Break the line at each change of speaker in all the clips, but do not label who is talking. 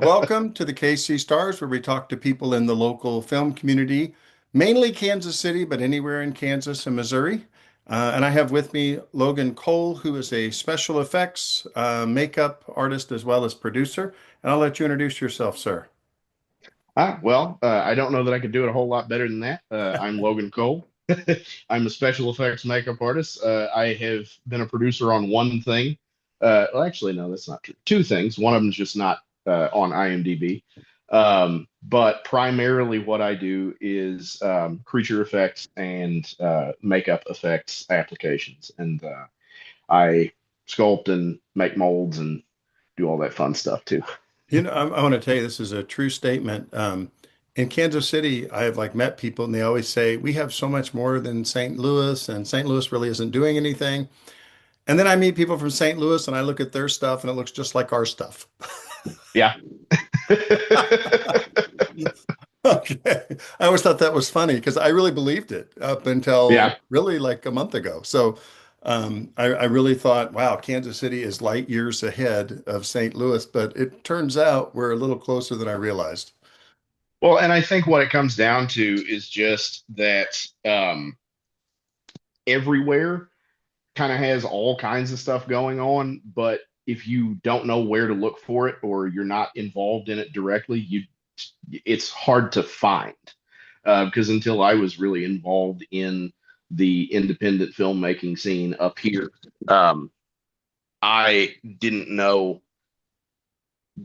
Welcome to the KC Stars, where we talk to people in the local film community, mainly Kansas City, but anywhere in Kansas and Missouri. And I have with me Logan Cole, who is a special effects makeup artist as well as producer. And I'll let you introduce yourself, sir.
I don't know that I could do it a whole lot better than that. I'm Logan Cole. I'm a special effects makeup artist. I have been a producer on one thing. Actually, no, that's not true. Two things. One of them's just not on IMDb. But primarily, what I do is creature effects and makeup effects applications, and I sculpt and make molds and do all that fun stuff too.
I want to tell you this is a true statement. In Kansas City, I have like met people, and they always say we have so much more than St. Louis, and St. Louis really isn't doing anything. And then I meet people from St. Louis, and I look at their stuff, and it looks just like our stuff.
Yeah.
Okay. I always thought that was funny because I really believed it up until
Yeah.
really like a month ago. So I really thought, wow, Kansas City is light years ahead of St. Louis, but it turns out we're a little closer than I realized.
Well, and I think what it comes down to is just that everywhere kind of has all kinds of stuff going on, but if you don't know where to look for it or you're not involved in it directly, it's hard to find. Because until I was really involved in the independent filmmaking scene up here, I didn't know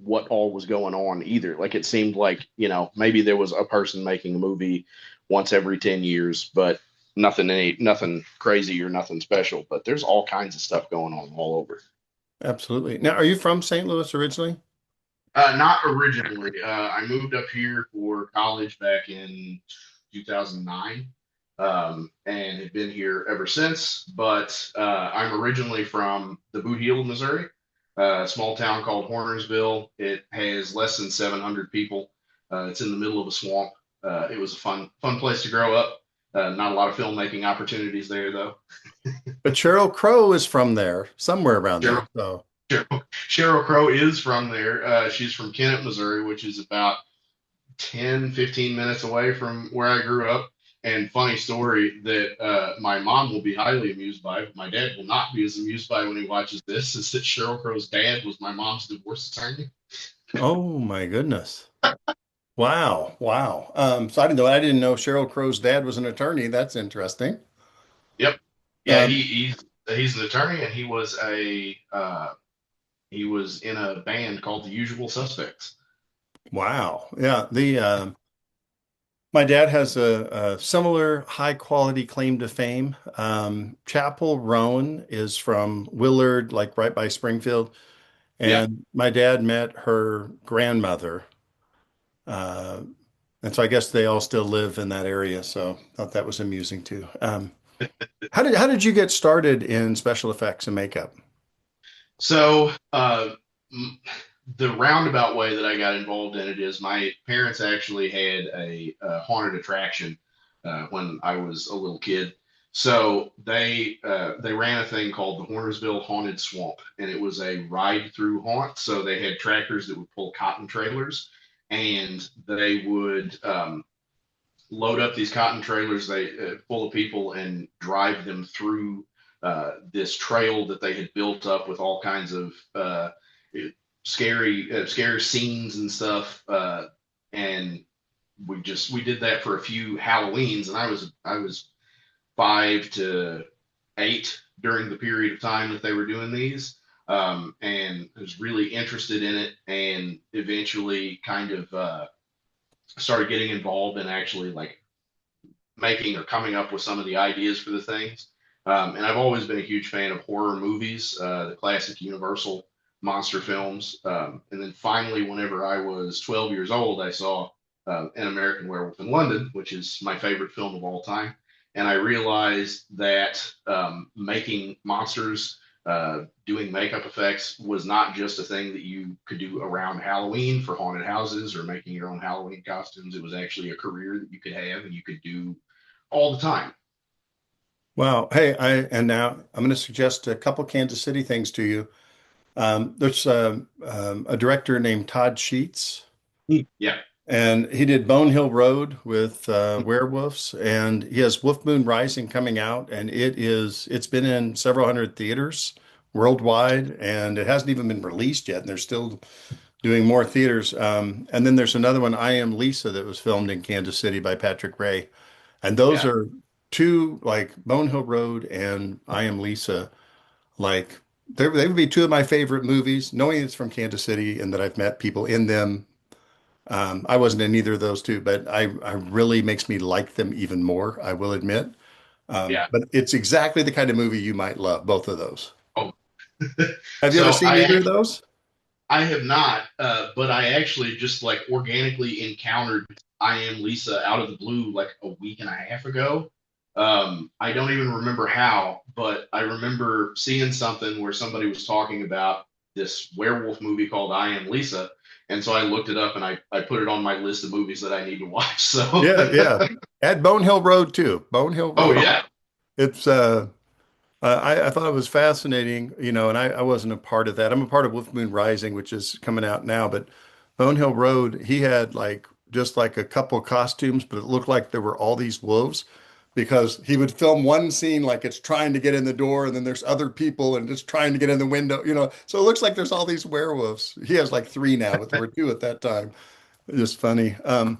what all was going on either. Like it seemed like, maybe there was a person making a movie once every 10 years, but nothing crazy or nothing special. But there's all kinds of stuff going on all over.
Absolutely. Now, are you from St. Louis originally?
Not originally. I moved up here for college back in 2009, and have been here ever since. But I'm originally from the Boot Heel, Missouri, a small town called Hornersville. It has less than 700 people. It's in the middle of a swamp. It was a fun place to grow up. Not a lot of filmmaking opportunities there, though.
But Cheryl Crow is from there, somewhere around there.
Cheryl,
So,
Cheryl Crow is from there. She's from Kennett, Missouri, which is about 10, 15 minutes away from where I grew up. And funny story that my mom will be highly amused by, but my dad will not be as amused by when he watches this, is that Cheryl Crow's dad was my mom's divorce attorney.
oh my goodness. Wow. Wow. So I didn't know Cheryl Crow's dad was an attorney. That's interesting.
Yep. Yeah,
Um,
he's an attorney, and he was in a band called the Usual Suspects.
wow. Yeah. My dad has a similar high quality claim to fame. Chapel Roan is from Willard, like right by Springfield.
Yeah.
And my dad met her grandmother. Uh, and so I guess they all still live in that area. So I thought that was amusing too. How did you get started in special effects and makeup?
So the roundabout way that I got involved in it is my parents actually had a haunted attraction when I was a little kid. So they ran a thing called the Hornersville Haunted Swamp, and it was a ride through haunt. So they had tractors that would pull cotton trailers, and they would load up these cotton trailers they full of people and drive them through this trail that they had built up with all kinds of scary scenes and stuff. And we did that for a few Halloweens, and I was 5 to 8 during the period of time that they were doing these. And I was really interested in it, and eventually kind of started getting involved in actually like making or coming up with some of the ideas for the things. And I've always been a huge fan of horror movies, the classic Universal monster films. And then finally, whenever I was 12 years old, I saw An American Werewolf in London, which is my favorite film of all time. And I realized that making monsters, doing makeup effects was not just a thing that you could do around Halloween for haunted houses or making your own Halloween costumes. It was actually a career that you could have and you could do all the time.
Wow. Hey, and now I'm going to suggest a couple Kansas City things to you. There's a director named Todd Sheets,
Yeah.
and he did Bone Hill Road with werewolves, and he has Wolf Moon Rising coming out, and it's been in several hundred theaters worldwide, and it hasn't even been released yet, and they're still doing more theaters. And then there's another one, I Am Lisa, that was filmed in Kansas City by Patrick Ray. And those
Yeah.
are two, like Bone Hill Road and I Am Lisa, like they would be two of my favorite movies, knowing it's from Kansas City and that I've met people in them. I wasn't in either of those two, but I really makes me like them even more, I will admit.
Yeah.
But it's exactly the kind of movie you might love, both of those.
Oh,
Have you ever
so
seen either of those?
I have not, but I actually just like organically encountered I Am Lisa out of the blue like a week and a half ago. I don't even remember how, but I remember seeing something where somebody was talking about this werewolf movie called I Am Lisa. And so I looked it up and I put it on my list of movies that I need to watch. So,
Yeah, yeah. At Bone Hill Road too. Bone Hill
oh,
Road.
yeah.
It's I thought it was fascinating, and I wasn't a part of that. I'm a part of Wolf Moon Rising, which is coming out now, but Bone Hill Road, he had like just like a couple costumes, but it looked like there were all these wolves because he would film one scene like it's trying to get in the door and then there's other people and it's trying to get in the window. So it looks like there's all these werewolves. He has like three now, but there were two at that time. Just funny. I'm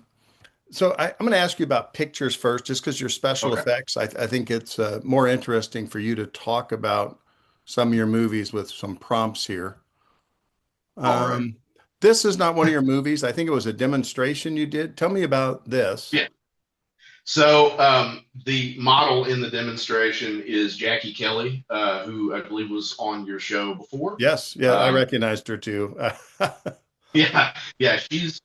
going to ask you about pictures first, just because your special
Okay.
effects. I think it's more interesting for you to talk about some of your movies with some prompts here.
All right.
Um, this is not one of your movies. I think it was a demonstration you did. Tell me about this.
Yeah. So the model in the demonstration is Jackie Kelly, who I believe was on your show before.
Yes, yeah, I
Um,
recognized her too.
yeah, yeah, she's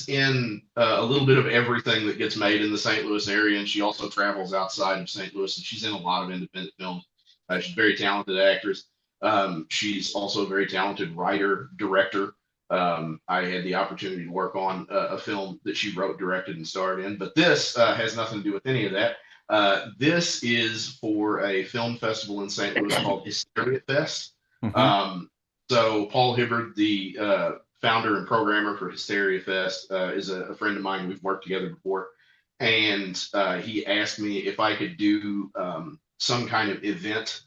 in a little bit of everything that gets made in the St. Louis area, and she also travels outside of St. Louis, and she's in a lot of independent films. She's a very talented actress. She's also a very talented writer, director. I had the opportunity to work on a film that she wrote, directed, and starred in, but this has nothing to do with any of that. This is for a film festival in St. Louis called Hysteria Fest.
Mhm.
Um, so Paul Hibbard, the founder and programmer for Hysteria Fest, is a friend of mine. We've worked together before, and he asked me if I could do some kind of event,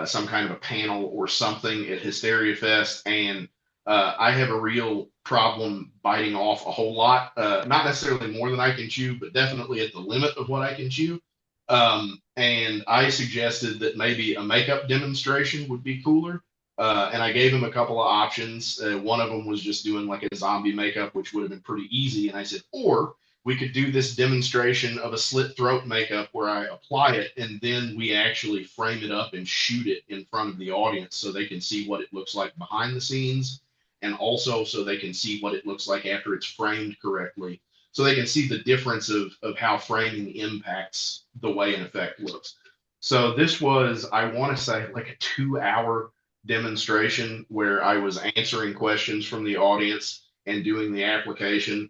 some kind of a panel or something at Hysteria Fest, and I have a real problem biting off a whole lot, not necessarily more than I can chew, but definitely at the limit of what I can chew. And I suggested that maybe a makeup demonstration would be cooler. And I gave him a couple of options. One of them was just doing like a zombie makeup, which would have been pretty easy. And I said, or we could do this demonstration of a slit throat makeup where I apply it and then we actually frame it up and shoot it in front of the audience so they can see what it looks like behind the scenes and also so they can see what it looks like after it's framed correctly. So they can see the difference of how framing impacts the way an effect looks. So this was, I want to say, like a 2 hour demonstration where I was answering questions from the audience and doing the application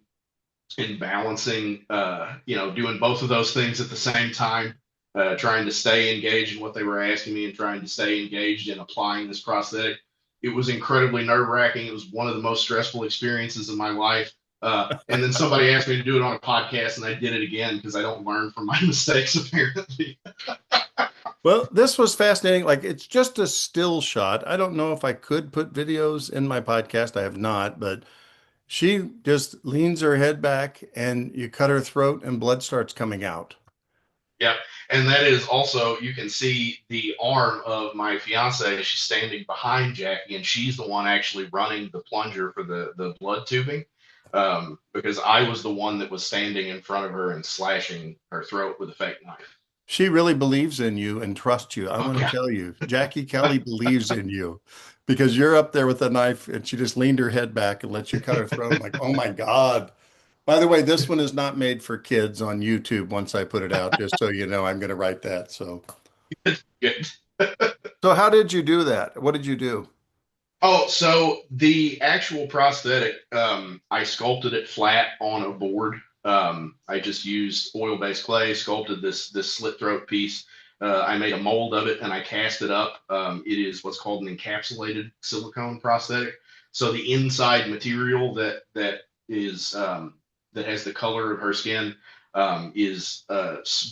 and balancing, doing both of those things at the same time, trying to stay engaged in what they were asking me and trying to stay engaged in applying this prosthetic. It was incredibly nerve wracking. It was one of the most stressful experiences of my life. And then somebody asked me to do it on a podcast, and I did it again because I don't learn from my mistakes, apparently.
Well, this was fascinating. Like it's just a still shot. I don't know if I could put videos in my podcast. I have not, but she just leans her head back and you cut her throat and blood starts coming out.
Yeah. And that is also, you can see the arm of my fiance. She's standing behind Jackie, and she's the one actually running the plunger for the blood tubing. Because I was the one that was standing in front of her and slashing her throat with a fake knife.
She really believes in you and trusts you. I
Oh,
want to
yeah.
tell you, Jackie Kelly believes in you because you're up there with a knife and she just leaned her head back and let you cut her throat. I'm like, oh my God. By the way, this one is not made for kids on YouTube once I put it out, just so you know, I'm going to write that.
Good.
So how did you do that? What did you do?
Oh, so the actual prosthetic, I sculpted it flat on a board. I just used oil-based clay, sculpted this slit throat piece. I made a mold of it and I cast it up. It is what's called an encapsulated silicone prosthetic. So the inside material that has the color of her skin is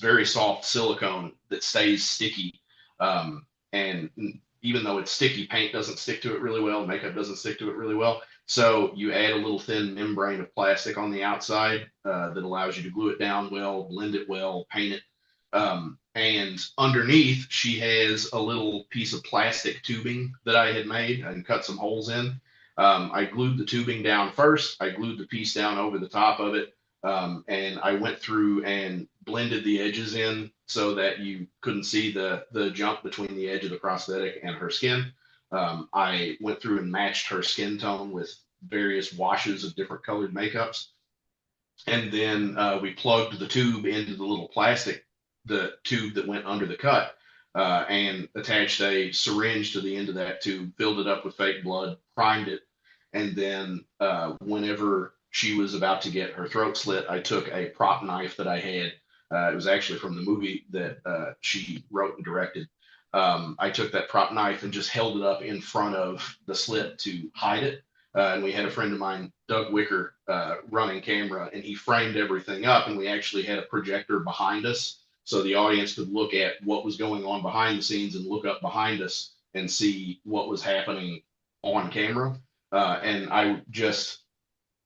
very soft silicone that stays sticky. And even though it's sticky, paint doesn't stick to it really well, makeup doesn't stick to it really well. So you add a little thin membrane of plastic on the outside that allows you to glue it down well, blend it well, paint it. And underneath, she has a little piece of plastic tubing that I had made and cut some holes in. I glued the tubing down first. I glued the piece down over the top of it. And I went through and blended the edges in so that you couldn't see the jump between the edge of the prosthetic and her skin. I went through and matched her skin tone with various washes of different colored makeups. And then we plugged the tube into the tube that went under the cut, and attached a syringe to the end of that tube, filled it up with fake blood, primed it, and then whenever she was about to get her throat slit, I took a prop knife that I had. It was actually from the movie that she wrote and directed. I took that prop knife and just held it up in front of the slit to hide it. And we had a friend of mine, Doug Wicker, running camera, and he framed everything up. And we actually had a projector behind us so the audience could look at what was going on behind the scenes and look up behind us and see what was happening on camera. And I just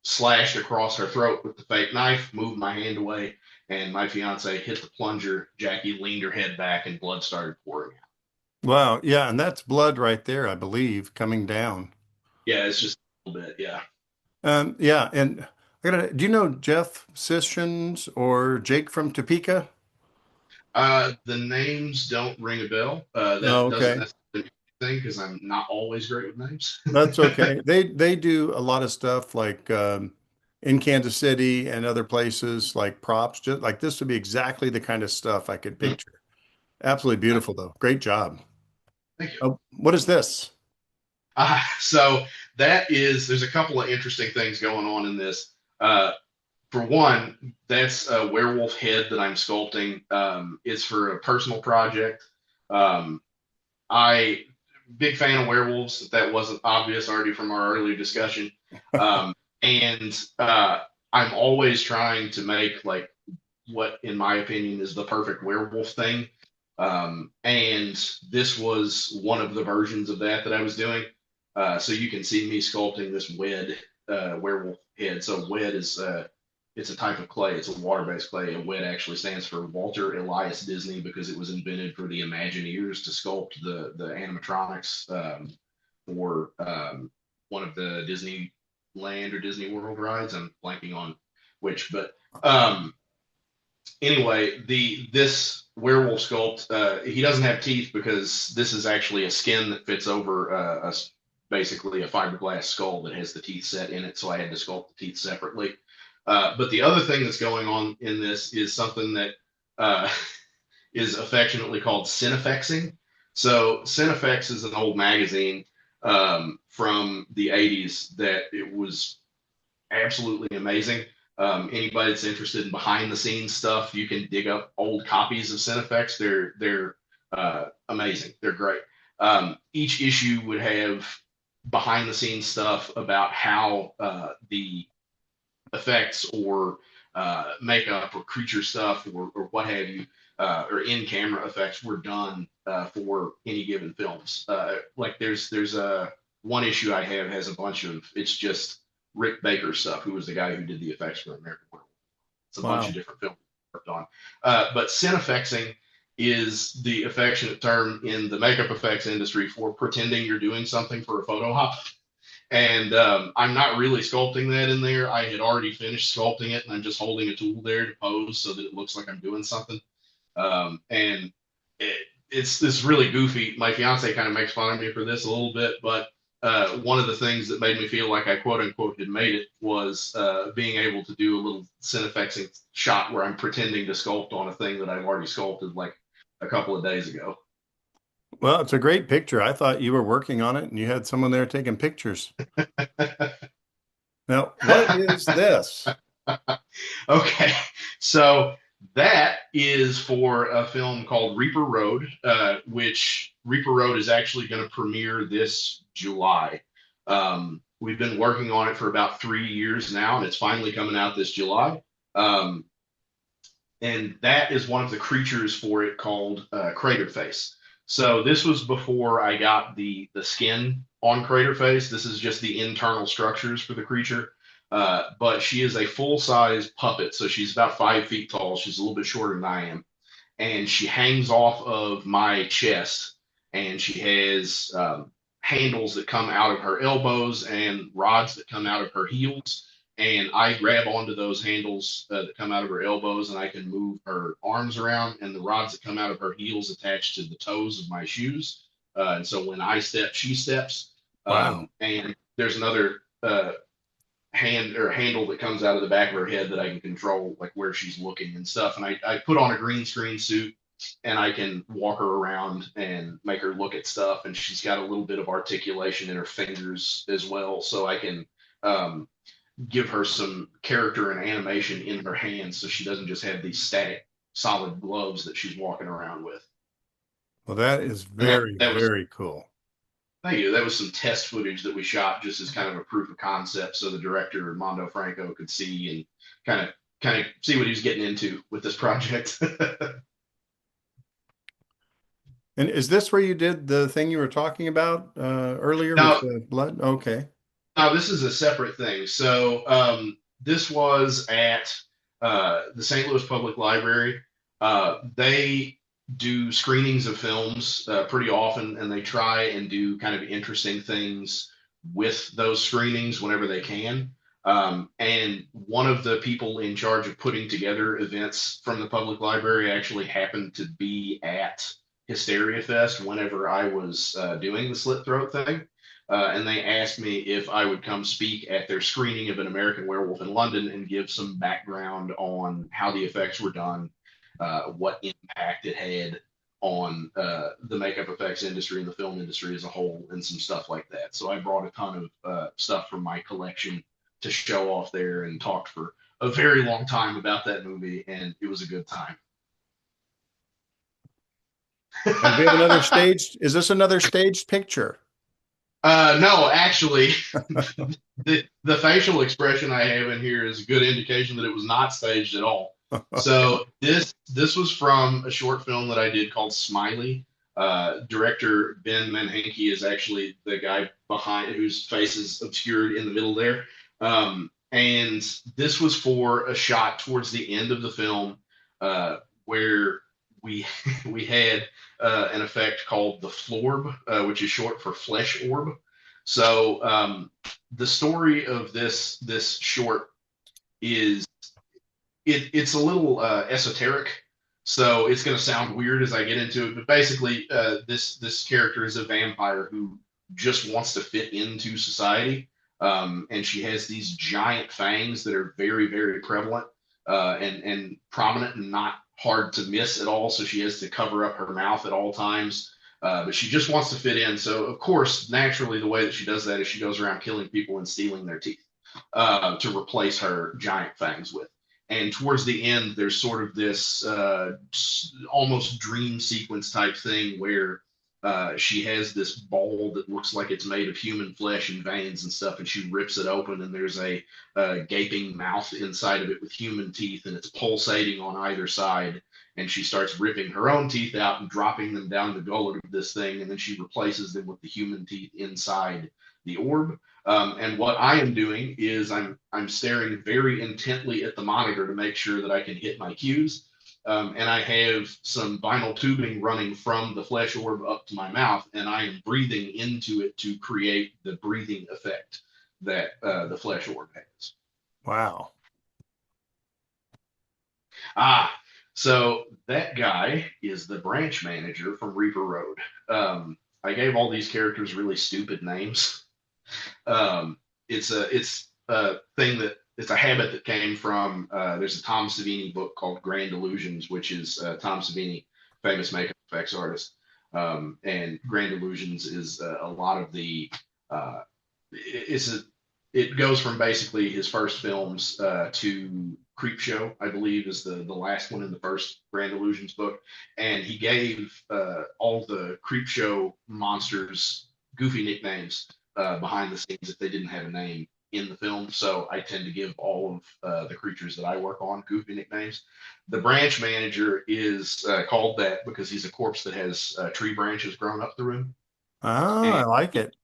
slashed across her throat with the fake knife, moved my hand away, and my fiance hit the plunger. Jackie leaned her head back, and blood started pouring out.
Wow. Yeah. And that's blood right there, I believe, coming down.
Yeah, it's just a little bit. Yeah.
Yeah. And do you know Jeff Sessions or Jake from Topeka?
The names don't ring a bell.
No.
That doesn't
Okay.
necessarily mean anything because I'm not always great with names.
That's okay. They do a lot of stuff like in Kansas City and other places like props. Just like this would be exactly the kind of stuff I could
Mm,
picture. Absolutely beautiful though. Great job.
thank you.
Oh, what is this?
So there's a couple of interesting things going on in this. For one, that's a werewolf head that I'm sculpting. It's for a personal project. Um, I big fan of werewolves. If that wasn't obvious already from our earlier discussion. And I'm always trying to make like what, in my opinion, is the perfect werewolf thing. And this was one of the versions of that I was doing. So you can see me sculpting this wed werewolf head. So wed is it's a type of clay. It's a water-based clay. And WED actually stands for Walter Elias Disney because it was invented for the Imagineers to sculpt the animatronics for one of the Disneyland or Disney World rides. I'm blanking on which, but anyway, this werewolf sculpt, he doesn't have teeth because this is actually a skin that fits over basically a fiberglass skull that has the teeth set in it. So I had to sculpt the teeth separately. But the other thing that's going on in this is something that uh, is affectionately called Cinefexing. So Cinefex is an old magazine from the 80s that it was absolutely amazing. Anybody that's interested in behind the scenes stuff, you can dig up old copies of Cinefex. They're amazing. They're great. Each issue would have behind the scenes stuff about how the effects or makeup or creature stuff or what have you, or in camera effects were done for any given films. Like there's a one issue I have has a bunch of it's just Rick Baker stuff, who was the guy who did the effects for American Werewolf. It's a bunch of
Wow.
different films worked on. But cinefexing is the affectionate term in the makeup effects industry for pretending you're doing something for a photo op. And I'm not really sculpting that in there. I had already finished sculpting it, and I'm just holding a tool there to pose so that it looks like I'm doing something. And it's this really goofy. My fiance kind of makes fun of me for this a little bit, but one of the things that made me feel like I quote unquote had made it was being able to do a little cinefexing shot where I'm pretending to sculpt on a thing that I've already sculpted like a couple of days ago.
Well, it's a great picture. I thought you were working on it and you had someone there taking pictures. Now, what is this?
Okay, so That is for a film called Reaper Road, which Reaper Road is actually going to premiere this July. We've been working on it for about 3 years now, and it's finally coming out this July. Um, and that is one of the creatures for it called Crater Face. So this was before I got the skin on Crater Face. This is just the internal structures for the creature. But she is a full size puppet, so she's about 5 feet tall. She's a little bit shorter than I am, and she hangs off of my chest, and she has handles that come out of her elbows and rods that come out of her heels. And I grab onto those handles that come out of her elbows, and I can move her arms around, and the rods that come out of her heels attach to the toes of my shoes. And so when I step, she steps.
Wow.
And there's another hand or handle that comes out of the back of her head that I can control, like where she's looking and stuff. And I put on a green screen suit, and I can walk her around and make her look at stuff. And she's got a little bit of articulation in her fingers as well. So I can um, give her some character and animation in her hands so she doesn't just have these static, solid gloves that she's walking around with.
Well, that is
And that,
very,
that was
very cool.
Thank you. That was some test footage that we shot just as kind of a proof of concept, so the director Mondo Franco could see and kind of see what he was getting into with this project.
And is this where you did the thing you were talking about earlier with
now,
the blood? Okay.
now this is a separate thing. So this was at the St. Louis Public Library. They do screenings of films pretty often, and they try and do kind of interesting things with those screenings whenever they can. And one of the people in charge of putting together events from the public library actually happened to be at Hysteria Fest whenever I was doing the slit throat thing. And they asked me if I would come speak at their screening of An American Werewolf in London and give some background on how the effects were done, what impact it had on the makeup effects industry and the film industry as a whole, and some stuff like that. So I brought a ton of stuff from my collection to show off there and talked for a very long time about that movie, and it was a good time.
And we have another staged. Is this another staged picture?
No, actually, the facial expression I have in here is a good indication that it was not staged at all. So this was from a short film that I did called Smiley. Director Ben Manhenke is actually the guy behind whose face is obscured in the middle there. And this was for a shot towards the end of the film where we we had an effect called the florb, which is short for flesh orb. So the story of this short is it's a little esoteric, so it's going to sound weird as I get into it. But basically, this character is a vampire who just wants to fit into society, and she has these giant fangs that are very very prevalent and prominent and not hard to miss at all. So she has to cover up her mouth at all times. But she just wants to fit in. So, of course, naturally, the way that she does that is she goes around killing people and stealing their teeth to replace her giant fangs with. And towards the end, there's sort of this almost dream sequence type thing where she has this ball that looks like it's made of human flesh and veins and stuff, and she rips it open, and there's a gaping mouth inside of it with human teeth, and it's pulsating on either side. And she starts ripping her own teeth out and dropping them down the gullet of this thing, and then she replaces them with the human teeth inside the orb. And what I am doing is I'm staring very intently at the monitor to make sure that I can hit my cues. And I have some vinyl tubing running from the flesh orb up to my mouth, and I am breathing into it to create the breathing effect that the flesh orb has.
Wow.
Ah, so that guy is the branch manager from Reaper Road. I gave all these characters really stupid names. It's a thing that it's a habit that came from there's a Tom Savini book called Grand Illusions, which is Tom Savini, famous makeup effects artist. And Grand Illusions is a lot of the it's a it goes from basically his first films to Creep Show, I believe, is the last one in the first Grand Illusions book, and he gave all the Creep Show monsters goofy nicknames behind the scenes if they didn't have a name in the film. So I tend to give all of the creatures that I work on goofy nicknames. The branch manager is called that because he's a corpse that has tree branches growing up through him,
Ah,
and
I like it.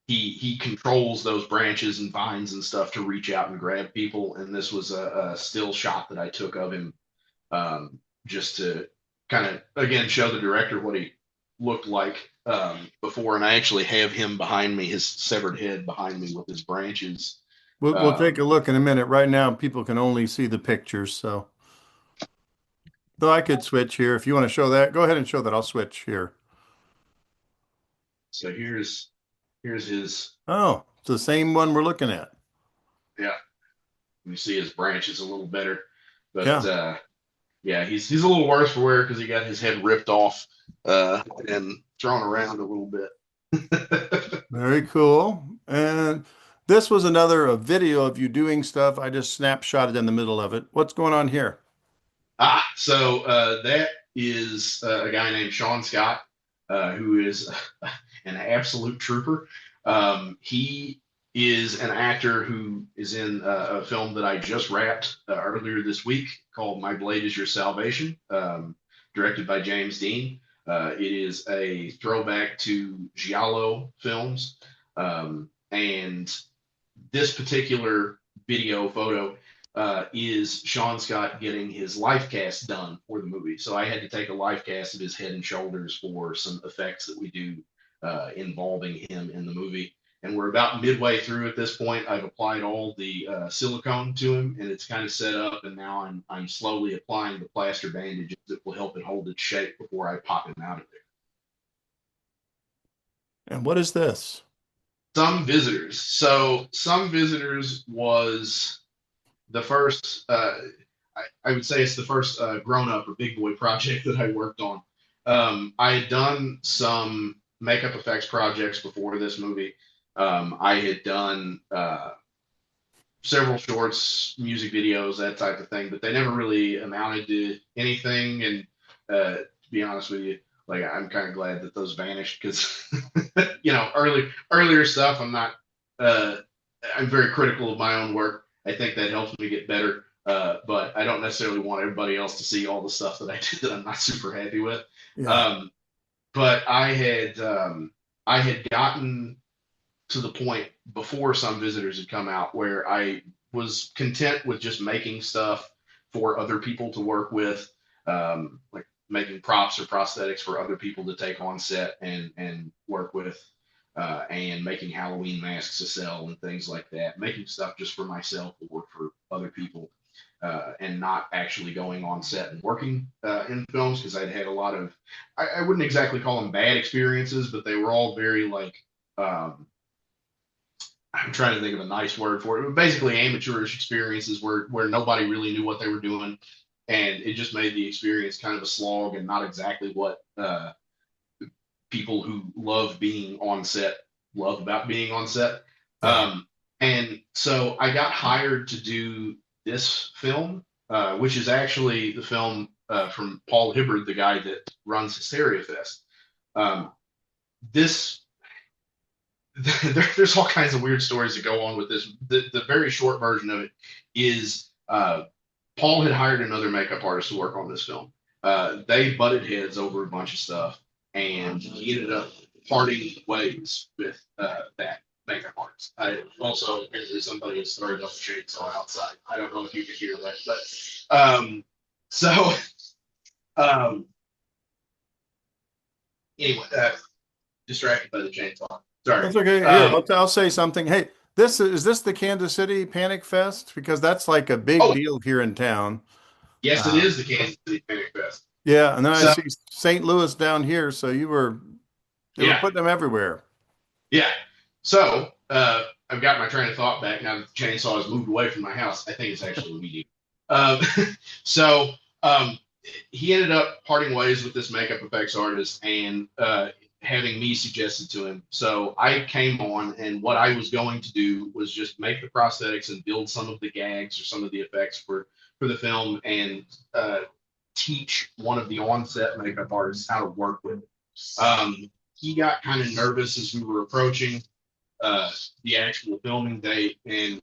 he controls those branches and vines and stuff to reach out and grab people. And this was a still shot that I took of him, just to kind of again show the director what he looked like before. And I actually have him behind me, his severed head behind me with his branches.
We'll take
Um,
a look in a minute. Right now, people can only see the pictures, so though I could switch here if you want to show that. Go ahead and show that. I'll switch here.
so here's his.
Oh, it's the same one we're looking at.
Yeah, you see his branches a little better, but
Yeah,
yeah, he's a little worse for wear because he got his head ripped off and thrown around a little bit.
very cool. And this was another a video of you doing stuff. I just snapshotted in the middle of it. What's going on here?
So that is a guy named Sean Scott, who is an absolute trooper. He is an actor who is in a film that I just wrapped earlier this week called My Blade Is Your Salvation, directed by James Dean. It is a throwback to Giallo films. And this particular video photo is Sean Scott getting his life cast done for the movie. So I had to take a life cast of his head and shoulders for some effects that we do involving him in the movie. And we're about midway through at this point. I've applied all the silicone to him, and it's kind of set up. And now I'm slowly applying the plaster bandages that will help it hold its shape before I pop him out of there.
And what is this?
Some visitors. So some visitors was the first, I would say it's the first grown up or big boy project that I worked on. I had done some makeup effects projects before this movie. I had done several shorts, music videos, that type of thing, but they never really amounted to anything. And to be honest with you, like I'm kind of glad that those vanished because, earlier stuff, uh, I'm very critical of my own work. I think that helps me get better. But I don't necessarily want everybody else to see all the stuff that I did that I'm not super happy with.
Yeah.
Um, but I had gotten to the point before some visitors had come out where I was content with just making stuff for other people to work with, like making props or prosthetics for other people to take on set and work with, and making Halloween masks to sell and things like that. Making stuff just for myself to work for other people, and not actually going on set and working in films because I'd had a lot of, I wouldn't exactly call them bad experiences, but they were all very like, I'm trying to think of a nice word for it, but basically amateurish experiences where nobody really knew what they were doing. And it just made the experience kind of a slog and not exactly what people who love being on set love about being on set.
Yeah.
And so I got hired to do this film, which is actually the film from Paul Hibbard, the guy that runs Hysteria Fest. This there's all kinds of weird stories that go on with this. The very short version of it is Paul had hired another makeup artist to work on this film. They butted heads over a bunch of stuff, and he ended up parting ways with that makeup artist. I also apparently somebody has started up a chainsaw outside. I don't know if you could hear that, but so um, anyway, distracted by the chainsaw. Sorry.
That's okay. Here, I'll say something. Hey, is this the Kansas City Panic Fest? Because that's like a big
Oh,
deal here in town.
yes, it
Uh,
is the Kansas City Panic Fest.
yeah, and then I
So
see St. Louis down here, so they were
yeah,
putting them everywhere.
yeah. So I've got my train of thought back now that the chainsaw has moved away from my house. I think it's actually a weed eater. Um, so he ended up parting ways with this makeup effects artist, and having me suggested to him. So I came on, and what I was going to do was just make the prosthetics and build some of the gags or some of the effects for the film, and uh, teach one of the on-set makeup artists how to work with it. He got kind of nervous as we were approaching uh, the actual filming date, and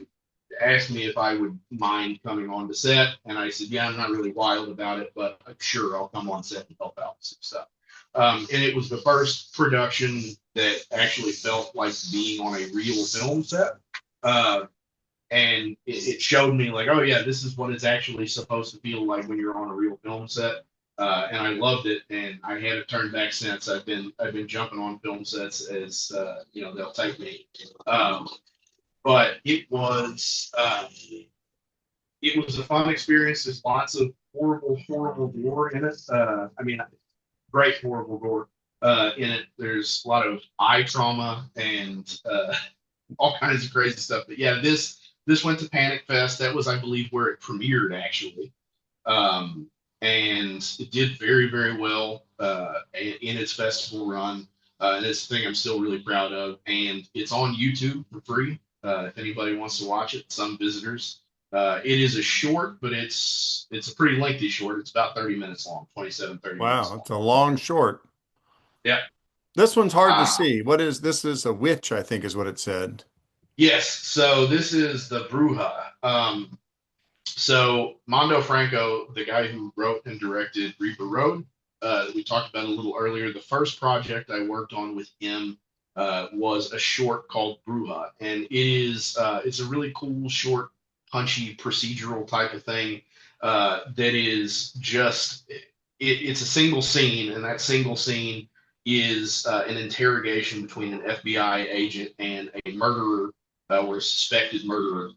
asked me if I would mind coming on the set, and I said, "Yeah, I'm not really wild about it, but I'm sure I'll come on set and help out with some stuff." And it was the first production that actually felt like being on a real film set. Uh, and it showed me like, oh yeah, this is what it's actually supposed to feel like when you're on a real film set. And I loved it, and I haven't turned back since. I've been jumping on film sets as they'll take me. Um, but it was a fun experience. There's lots of horrible gore in it. I mean, great horrible gore in it. There's a lot of eye trauma and all kinds of crazy stuff. But yeah, this went to Panic Fest. That was, I believe, where it premiered actually, um, and it did very well in its festival run. And it's the thing I'm still really proud of. And it's on YouTube for free if anybody wants to watch it. Some visitors. It is a short, but it's a pretty lengthy short. It's about 30 minutes long, 30 minutes
Wow,
long.
it's a long short.
Yeah.
This one's hard to
Uh,
see. What is this? Is a witch, I think, is what it said.
yes. So this is the Bruja. So Mondo Franco, the guy who wrote and directed Reaper Road, that we talked about a little earlier, the first project I worked on with him was a short called Bruja, and it's a really cool short, punchy procedural type of thing that is just it's a single scene, and that single scene is an interrogation between an FBI agent and a murderer or a suspected murderer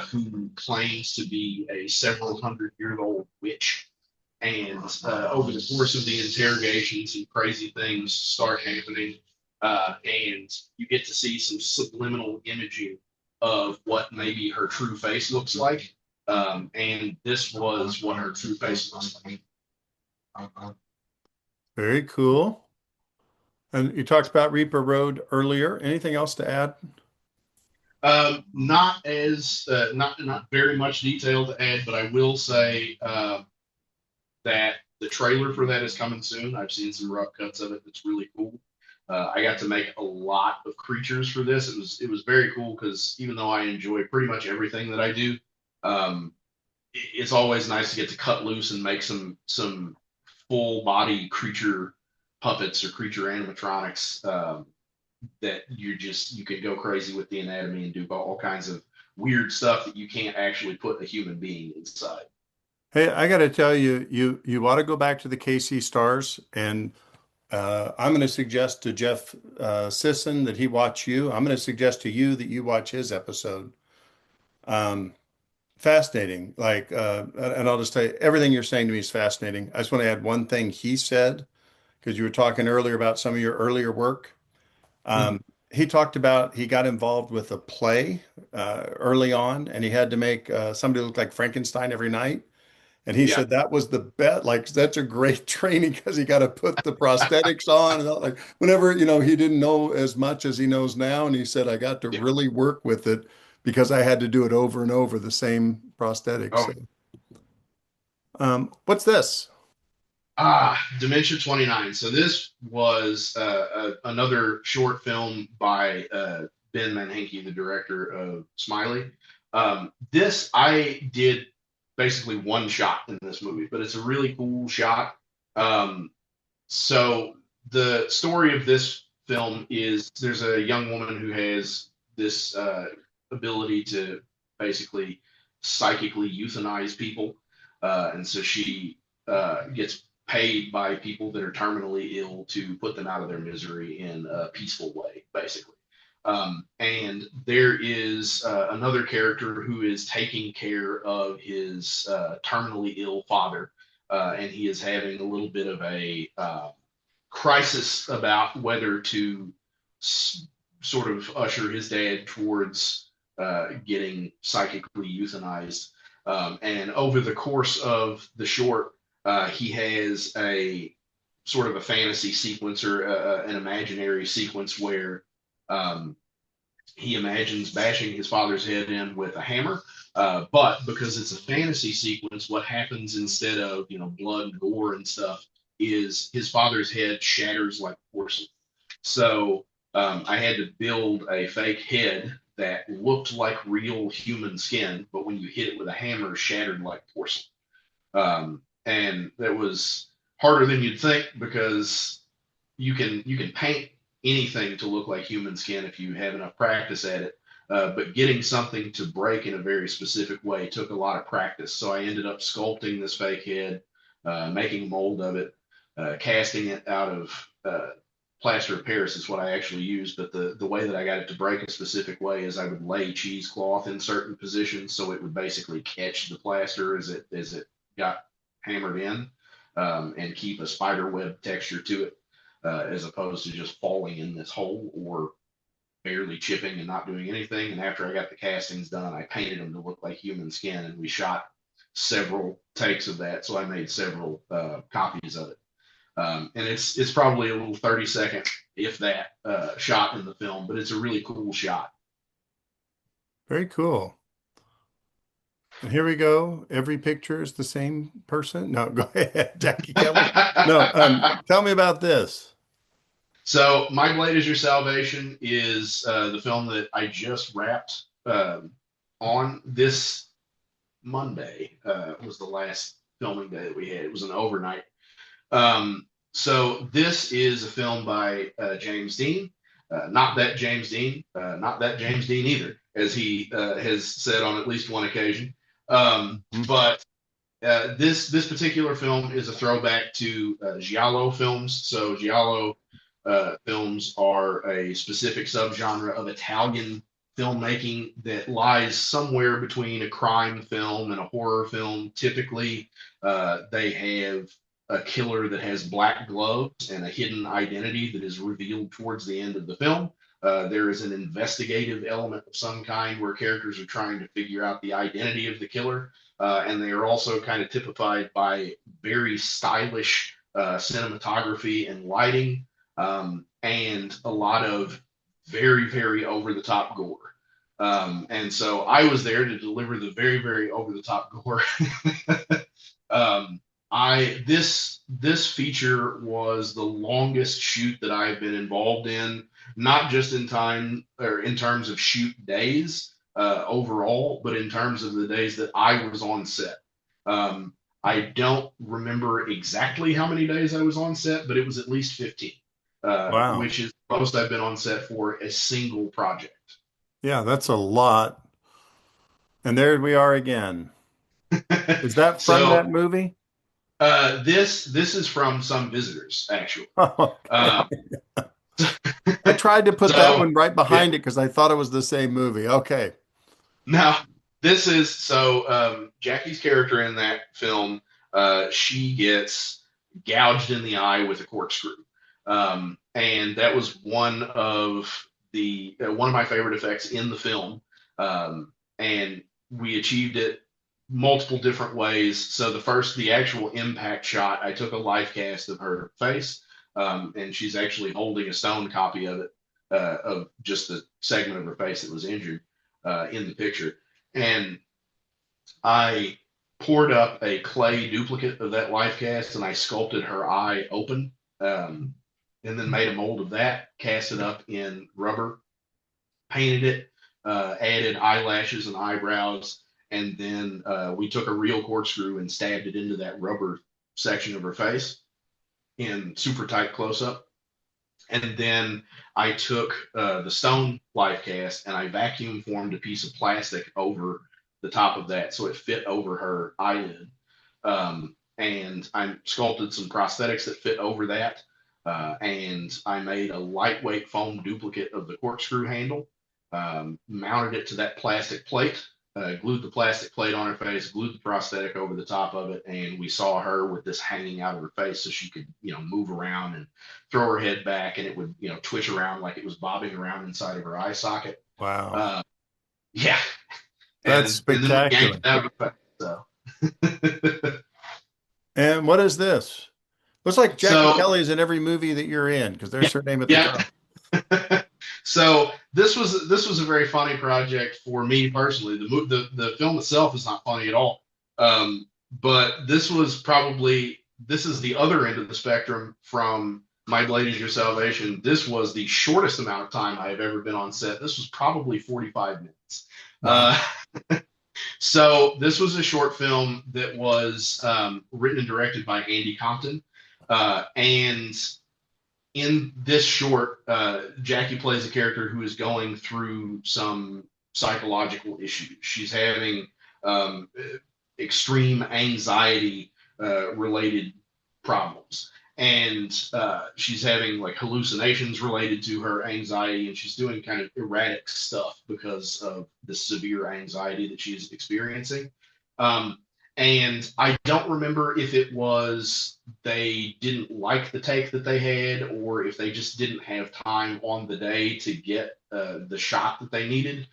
who claims to be a several hundred-year-old witch. And over the course of the interrogation, some crazy things start happening, and you get to see some subliminal imaging of what maybe her true face looks like. And this was what her true face looks like.
Very cool. And you talked about Reaper Road earlier. Anything else to add?
Not very much detail to add, but I will say that the trailer for that is coming soon. I've seen some rough cuts of it. That's really cool. I got to make a lot of creatures for this. It was very cool because even though I enjoy pretty much everything that I do, um, it's always nice to get to cut loose and make some full body creature puppets or creature animatronics that you can go crazy with the anatomy and do all kinds of weird stuff that you can't actually put a human being inside.
Hey, I got to tell you, you ought to go back to the KC Stars, and I'm going to suggest to Jeff Sisson that he watch you. I'm going to suggest to you that you watch his episode. Um, Fascinating. And I'll just tell you, everything you're saying to me is fascinating. I just want to add one thing he said, because you were talking earlier about some of your earlier work.
Mhm.
He talked about he got involved with a play early on, and he had to make somebody look like Frankenstein every night. And he
Yeah.
said that was the bet. Like that's a great training because he got to put the prosthetics on and like whenever, he didn't know as much as he knows now. And he said, I got to
Yeah.
really work with it because I had to do it over and over, the same prosthetics.
Oh,
So, what's this?
Dementia 29. So this was another short film by Ben Manhenke, the director of Smiley. This I did basically one shot in this movie, but it's a really cool shot. Um, so the story of this film is there's a young woman who has this ability to basically psychically euthanize people, and so she gets paid by people that are terminally ill to put them out of their misery in a peaceful way, basically. And there is another character who is taking care of his terminally ill father, and he is having a little bit of a crisis about whether to sort of usher his dad towards getting psychically euthanized. And over the course of the short, he has a sort of a fantasy sequence or an imaginary sequence where um, he imagines bashing his father's head in with a hammer. But because it's a fantasy sequence, what happens instead of blood and gore and stuff is his father's head shatters like porcelain. So I had to build a fake head that looked like real human skin, but when you hit it with a hammer, shattered like porcelain. And that was harder than you'd think because you can paint anything to look like human skin if you have enough practice at it. But getting something to break in a very specific way took a lot of practice. So I ended up sculpting this fake head, making a mold of it, casting it out of plaster of Paris is what I actually used. But the way that I got it to break a specific way is I would lay cheesecloth in certain positions so it would basically catch the plaster as it got hammered in, and keep a spider web texture to it, as opposed to just falling in this hole or barely chipping and not doing anything. And after I got the castings done, I painted them to look like human skin, and we shot several takes of that. So I made several copies of it. And it's probably a little 30-second, if that, shot in the film, but it's a really cool shot.
Very cool. And here we go. Every picture is the same person. No, go ahead, Jackie Kelly. No, tell me about this.
So, My Blade Is Your Salvation is the film that I just wrapped on this Monday. Was the last filming day that we had. It was an overnight. So this is a film by James Dean. Not that James Dean, not that James Dean either, as he has said on at least one occasion.
Mhm.
But this particular film is a throwback to giallo films. So giallo films are a specific subgenre of Italian filmmaking that lies somewhere between a crime film and a horror film. Typically, they have a killer that has black gloves and a hidden identity that is revealed towards the end of the film. There is an investigative element of some kind where characters are trying to figure out the identity of the killer. And they are also kind of typified by very stylish cinematography and lighting, and a lot of very, very over the top gore. And so I was there to deliver the very, very over the top gore. um, this feature was the longest shoot that I've been involved in, not just in time or in terms of shoot days overall, but in terms of the days that I was on set. Um, I don't remember exactly how many days I was on set, but it was at least 15,
Wow.
which is the most I've been on set for a single project.
Yeah, that's a lot. And there we are again. Is that from
So
that movie?
this is from some visitors actually.
Okay.
Um,
I tried to put that
so
one right
yeah,
behind it because I thought it was the same movie. Okay.
now this is Jackie's character in that film. She gets gouged in the eye with a corkscrew, and that was one of my favorite effects in the film. And we achieved it multiple different ways. So the actual impact shot, I took a life cast of her face, and she's actually holding a stone copy of it, of just the segment of her face that was injured in the picture. And I poured up a clay duplicate of that life cast and I sculpted her eye open, and then made a mold of that, cast it up in rubber, painted it, added eyelashes and eyebrows, and then we took a real corkscrew and stabbed it into that rubber section of her face in super tight close up. And then I took the stone life cast and I vacuum formed a piece of plastic over the top of that so it fit over her eyelid. And I sculpted some prosthetics that fit over that. And I made a lightweight foam duplicate of the corkscrew handle, mounted it to that plastic plate, glued the plastic plate on her face, glued the prosthetic over the top of it, and we saw her with this hanging out of her face so she could, move around and throw her head back, and it would, twitch around like it was bobbing around inside of her eye socket.
Wow.
Uh, yeah,
That's
and then we yanked
spectacular.
it out of her face. So
And what is this? Looks like Jackie
So
Kelly's in every movie that you're in because there's her name at the
yeah.
top.
So this was a very funny project for me personally. The film itself is not funny at all. But this is the other end of the spectrum from My Blade Is Your Salvation. This was the shortest amount of time I have ever been on set. This was probably 45 minutes.
Wow.
Uh, so this was a short film that was written and directed by Andy Compton. And in this short, Jackie plays a character who is going through some psychological issues. She's having um, extreme anxiety related problems. And she's having like hallucinations related to her anxiety, and she's doing kind of erratic stuff because of the severe anxiety that she's experiencing. Um, and I don't remember if it was they didn't like the take that they had, or if they just didn't have time on the day to get the shot that they needed.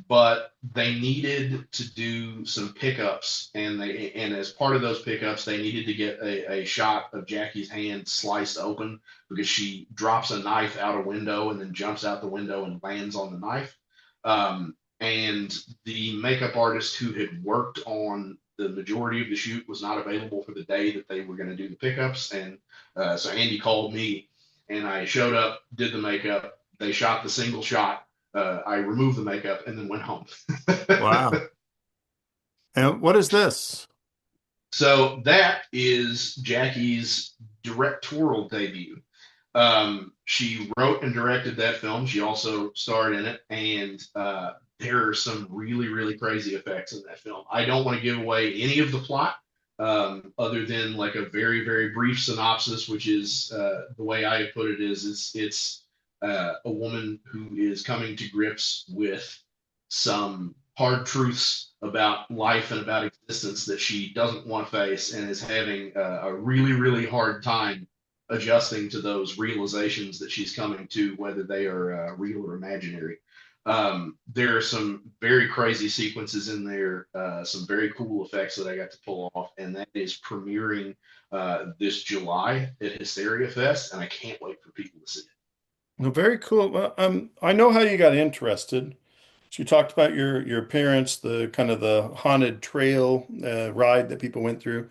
But they needed to do some pickups, and as part of those pickups, they needed to get a shot of Jackie's hand sliced open because she drops a knife out a window and then jumps out the window and lands on the knife. And the makeup artist who had worked on the majority of the shoot was not available for the day that they were going to do the pickups. And so Andy called me, and I showed up, did the makeup. They shot the single shot. I removed the makeup and then went home.
Wow. And what is this?
So that is Jackie's directorial debut. She wrote and directed that film. She also starred in it, and there are some really, really crazy effects in that film. I don't want to give away any of the plot, other than like a very, very brief synopsis, which is the way I put it is it's a woman who is coming to grips with some hard truths about life and about existence that she doesn't want to face, and is having a really, really hard time adjusting to those realizations that she's coming to, whether they are real or imaginary. There are some very crazy sequences in there, some very cool effects that I got to pull off, and that is premiering this July at Hysteria Fest, and I can't wait for people to see it.
Well, very cool. Well, I know how you got interested. So you talked about your parents, the kind of the haunted trail ride that people went through.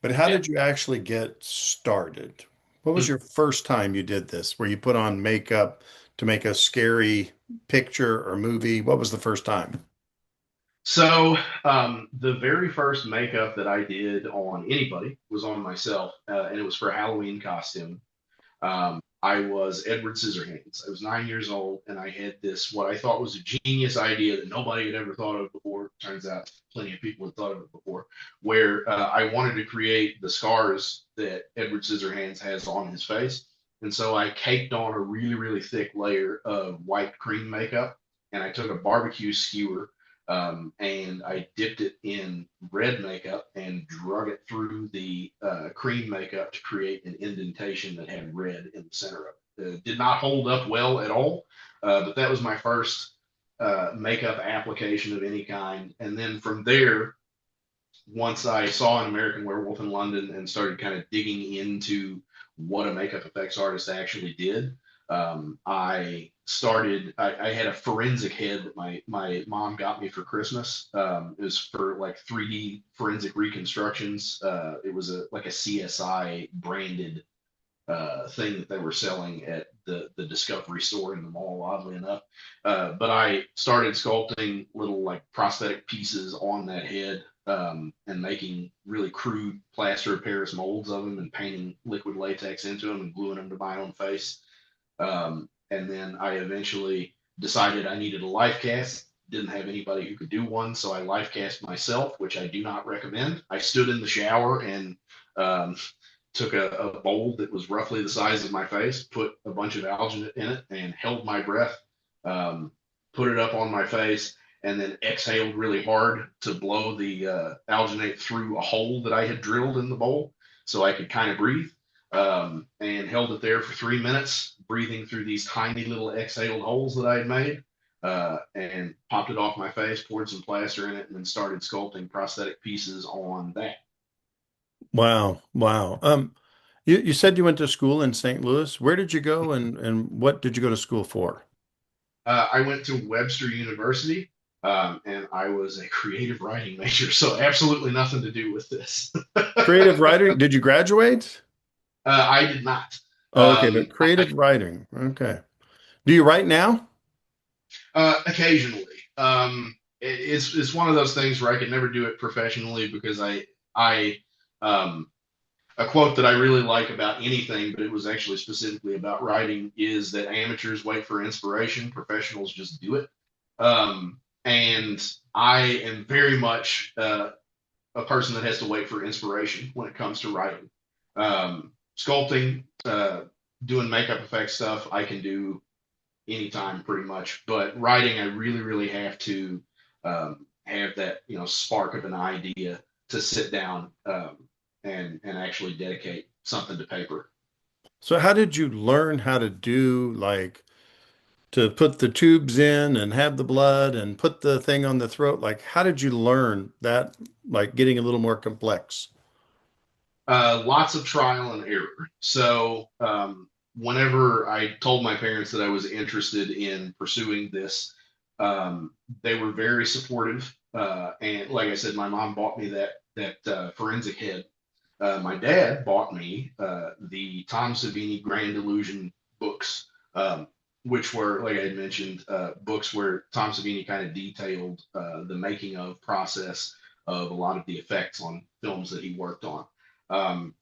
But how
Yeah.
did you actually get started? What was your first time you did this, where you put on makeup to make a scary picture or movie? What was the first time?
So the very first makeup that I did on anybody was on myself, and it was for a Halloween costume. I was Edward Scissorhands. I was 9 years old, and I had this what I thought was a genius idea that nobody had ever thought of before. Turns out, plenty of people had thought of it before. Where I wanted to create the scars that Edward Scissorhands has on his face, and so I caked on a really, really thick layer of white cream makeup, and I took a barbecue skewer. And I dipped it in red makeup and drug it through the cream makeup to create an indentation that had red in the center of it. It did not hold up well at all, but that was my first makeup application of any kind. And then from there, once I saw an American Werewolf in London and started kind of digging into what a makeup effects artist actually did, I had a forensic head that my mom got me for Christmas. It was for like 3D forensic reconstructions. It was like a CSI branded thing that they were selling at the Discovery store in the mall, oddly enough. But I started sculpting little like prosthetic pieces on that head, and making really crude plaster of Paris molds of them and painting liquid latex into them and gluing them to my own face. And then I eventually decided I needed a life cast. Didn't have anybody who could do one, so I life cast myself, which I do not recommend. I stood in the shower and um, took a bowl that was roughly the size of my face, put a bunch of alginate in it, and held my breath, um, put it up on my face, and then exhaled really hard to blow the alginate through a hole that I had drilled in the bowl so I could kind of breathe. And held it there for 3 minutes, breathing through these tiny little exhaled holes that I had made, and popped it off my face, poured some plaster in it, and then started sculpting prosthetic pieces on that.
Wow, wow. You said you went to school in St. Louis. Where did you go and what did you go to school for?
I went to Webster University, and I was a creative writing major, so absolutely nothing to do with this.
Creative writing. Did you graduate?
I did not.
Oh, okay, but creative writing. Okay. Do you write now?
Occasionally, it's one of those things where I could never do it professionally because I um, a quote that I really like about anything, but it was actually specifically about writing, is that amateurs wait for inspiration, professionals just do it. And I am very much a person that has to wait for inspiration when it comes to writing. Sculpting, doing makeup effects stuff, I can do anytime pretty much. But writing, I really, really have to have that spark of an idea to sit down and actually dedicate something to paper.
So how did you learn how to do like to put the tubes in and have the blood and put the thing on the throat? Like how did you learn that like getting a little more complex?
Lots of trial and error. So whenever I told my parents that I was interested in pursuing this, they were very supportive. And like I said, my mom bought me that forensic head. My dad bought me the Tom Savini Grand Illusion books, which were, like I had mentioned, books where Tom Savini kind of detailed the making of process of a lot of the effects on films that he worked on. Um,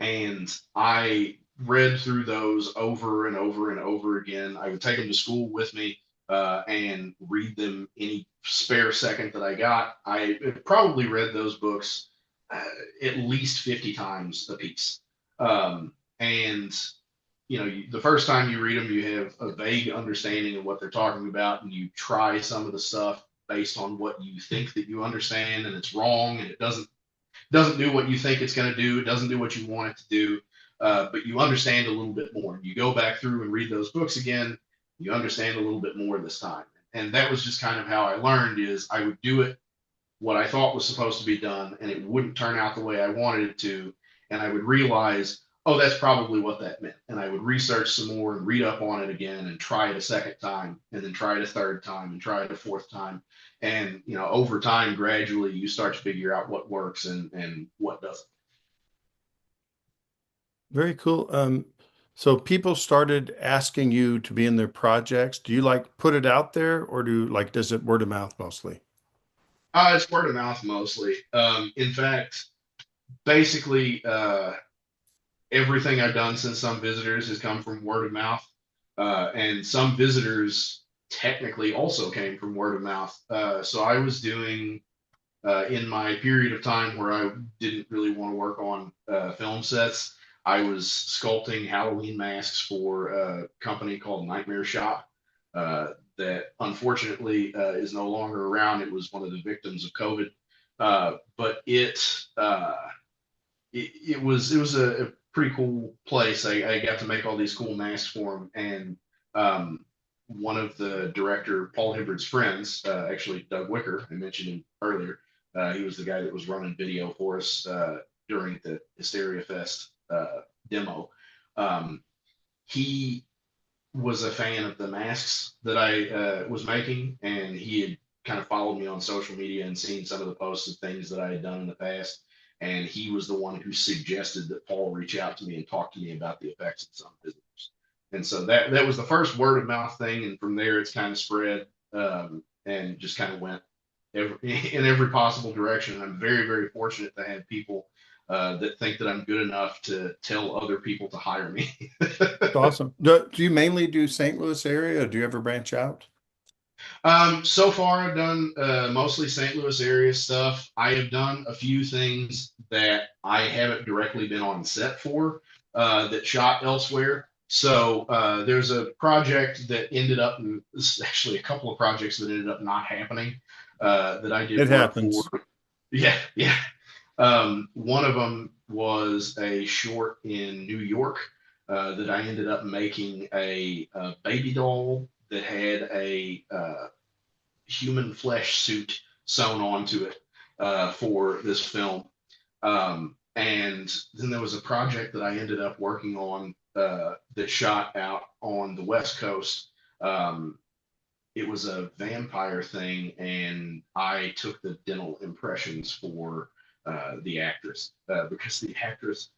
and I read through those over and over and over again. I would take them to school with me and read them any spare second that I got. I probably read those books uh, at least 50 times a piece. And the first time you read them, you have a vague understanding of what they're talking about, and you try some of the stuff based on what you think that you understand, and it's wrong, and it doesn't do what you think it's going to do. It doesn't do what you want it to do. But you understand a little bit more. You go back through and read those books again. You understand a little bit more this time. And that was just kind of how I learned is I would do it what I thought was supposed to be done, and it wouldn't turn out the way I wanted it to. And I would realize, oh, that's probably what that meant. And I would research some more and read up on it again and try it a second time, and then try it a third time and try it a fourth time. And over time, gradually, you start to figure out what works and what doesn't.
Very cool. So people started asking you to be in their projects. Do you like put it out there or does it word of mouth mostly?
It's word of mouth mostly. In fact, basically, everything I've done since some visitors has come from word of mouth. And some visitors technically also came from word of mouth. So I was doing, in my period of time where I didn't really want to work on film sets, I was sculpting Halloween masks for a company called Nightmare Shop that unfortunately is no longer around. It was one of the victims of COVID. But it was a pretty cool place. I got to make all these cool masks for him, and one of the director Paul Hibbard's friends, actually Doug Wicker, I mentioned him earlier. He was the guy that was running video for us during the Hysteria Fest demo. Um, he was a fan of the masks that I was making, and he had kind of followed me on social media and seen some of the posts of things that I had done in the past. And he was the one who suggested that Paul reach out to me and talk to me about the effects of some visitors. And so that was the first word of mouth thing, and from there it's kind of spread and just kind of went in every possible direction. I'm very, very fortunate to have people that think that I'm good enough to tell other people to hire me.
That's awesome. Do you mainly do St. Louis area or do you ever branch out?
So far, I've done mostly St. Louis area stuff. I have done a few things that I haven't directly been on set for that shot elsewhere. So there's a project that ended up, this is actually a couple of projects that ended up not happening that I
It
did work for.
happens.
Yeah, yeah. One of them was a short in New York that I ended up making a baby doll that had a human flesh suit sewn onto it for this film. And then there was a project that I ended up working on that shot out on the West Coast. Um, it was a vampire thing, and I took the dental impressions for the actress because the actress,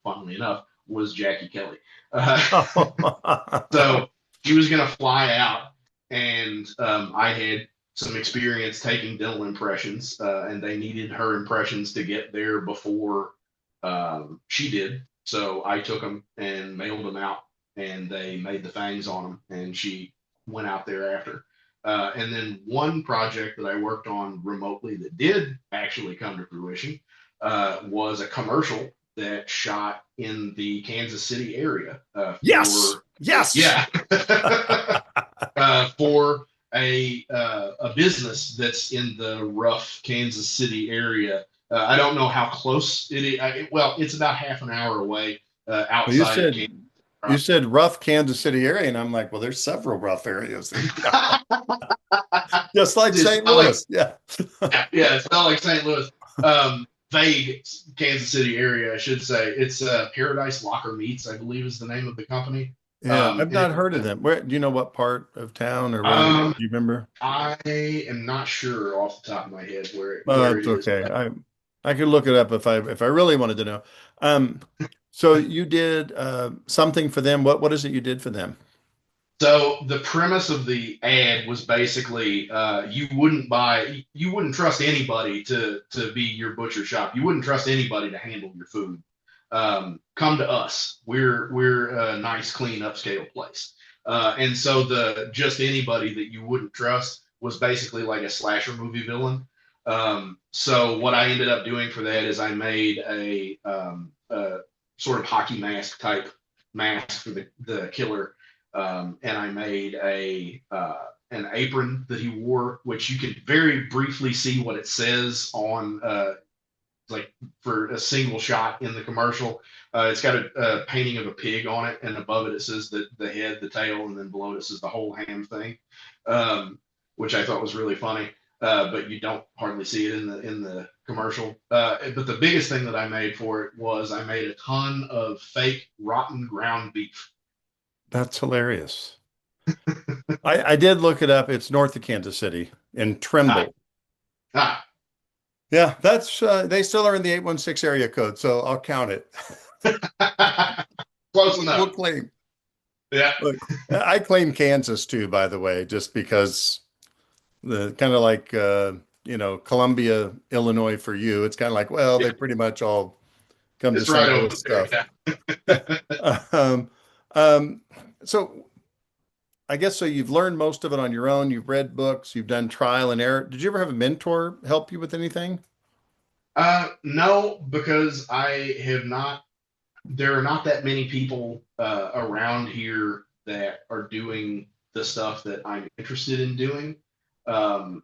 funnily enough, was Jackie Kelly. So she was going to fly out, and I had some experience taking dental impressions, and they needed her impressions to get there before she did. So I took them and mailed them out, and they made the fangs on them, and she went out there after. And then one project that I worked on remotely that did actually come to fruition was a commercial that shot in the Kansas City area
Yes. Yes.
yeah, for a business that's in the rough Kansas City area. I don't know how close it is. Well, it's about half an hour away
Well, you
outside of
said
Kansas.
you said rough Kansas City area, and I'm like, well, there's several rough areas there. Just like
It's
St.
not like
Louis. Yeah.
yeah, it's not like St. Louis. Vague Kansas City area, I should say. It's Paradise Locker Meats, I believe, is the name of the company.
Yeah. I've
And
not heard of them. Where do you know what part of town or where? Do
um,
you remember?
I am not sure off the top of my head
Well,
where it
that's
is.
okay. I could look it up if I really wanted to know. Um, so you did something for them. What is it you did for them?
So the premise of the ad was basically you wouldn't trust anybody to be your butcher shop. You wouldn't trust anybody to handle your food. Come to us. We're a nice, clean, upscale place. And so the just anybody that you wouldn't trust was basically like a slasher movie villain. So what I ended up doing for that is I made a sort of hockey mask type mask for the killer, and I made a an apron that he wore, which you can very briefly see what it says on like for a single shot in the commercial. It's got a painting of a pig on it, and above it it says the head, the tail, and then below it says the whole ham thing, um, which I thought was really funny. But you don't hardly see it in the commercial. But the biggest thing that I made for it was I made a ton of fake rotten ground beef.
That's hilarious. I did look it up. It's north of Kansas City in
Ah,
Trimble.
ah,
Yeah, that's they still are in the 816 area code, so I'll count it.
close
We'll
enough.
claim.
Yeah,
Look, I claim Kansas too, by the way, just because the kind of like Columbia, Illinois for you. It's kind of like, well,
yeah,
they pretty much all come to
it's right
St.
over
Louis
there.
stuff.
Yeah.
Um, um, so I guess so you've learned most of it on your own. You've read books, you've done trial and error. Did you ever have a mentor help you with anything?
No, because I have not. There are not that many people around here that are doing the stuff that I'm interested in doing. Um,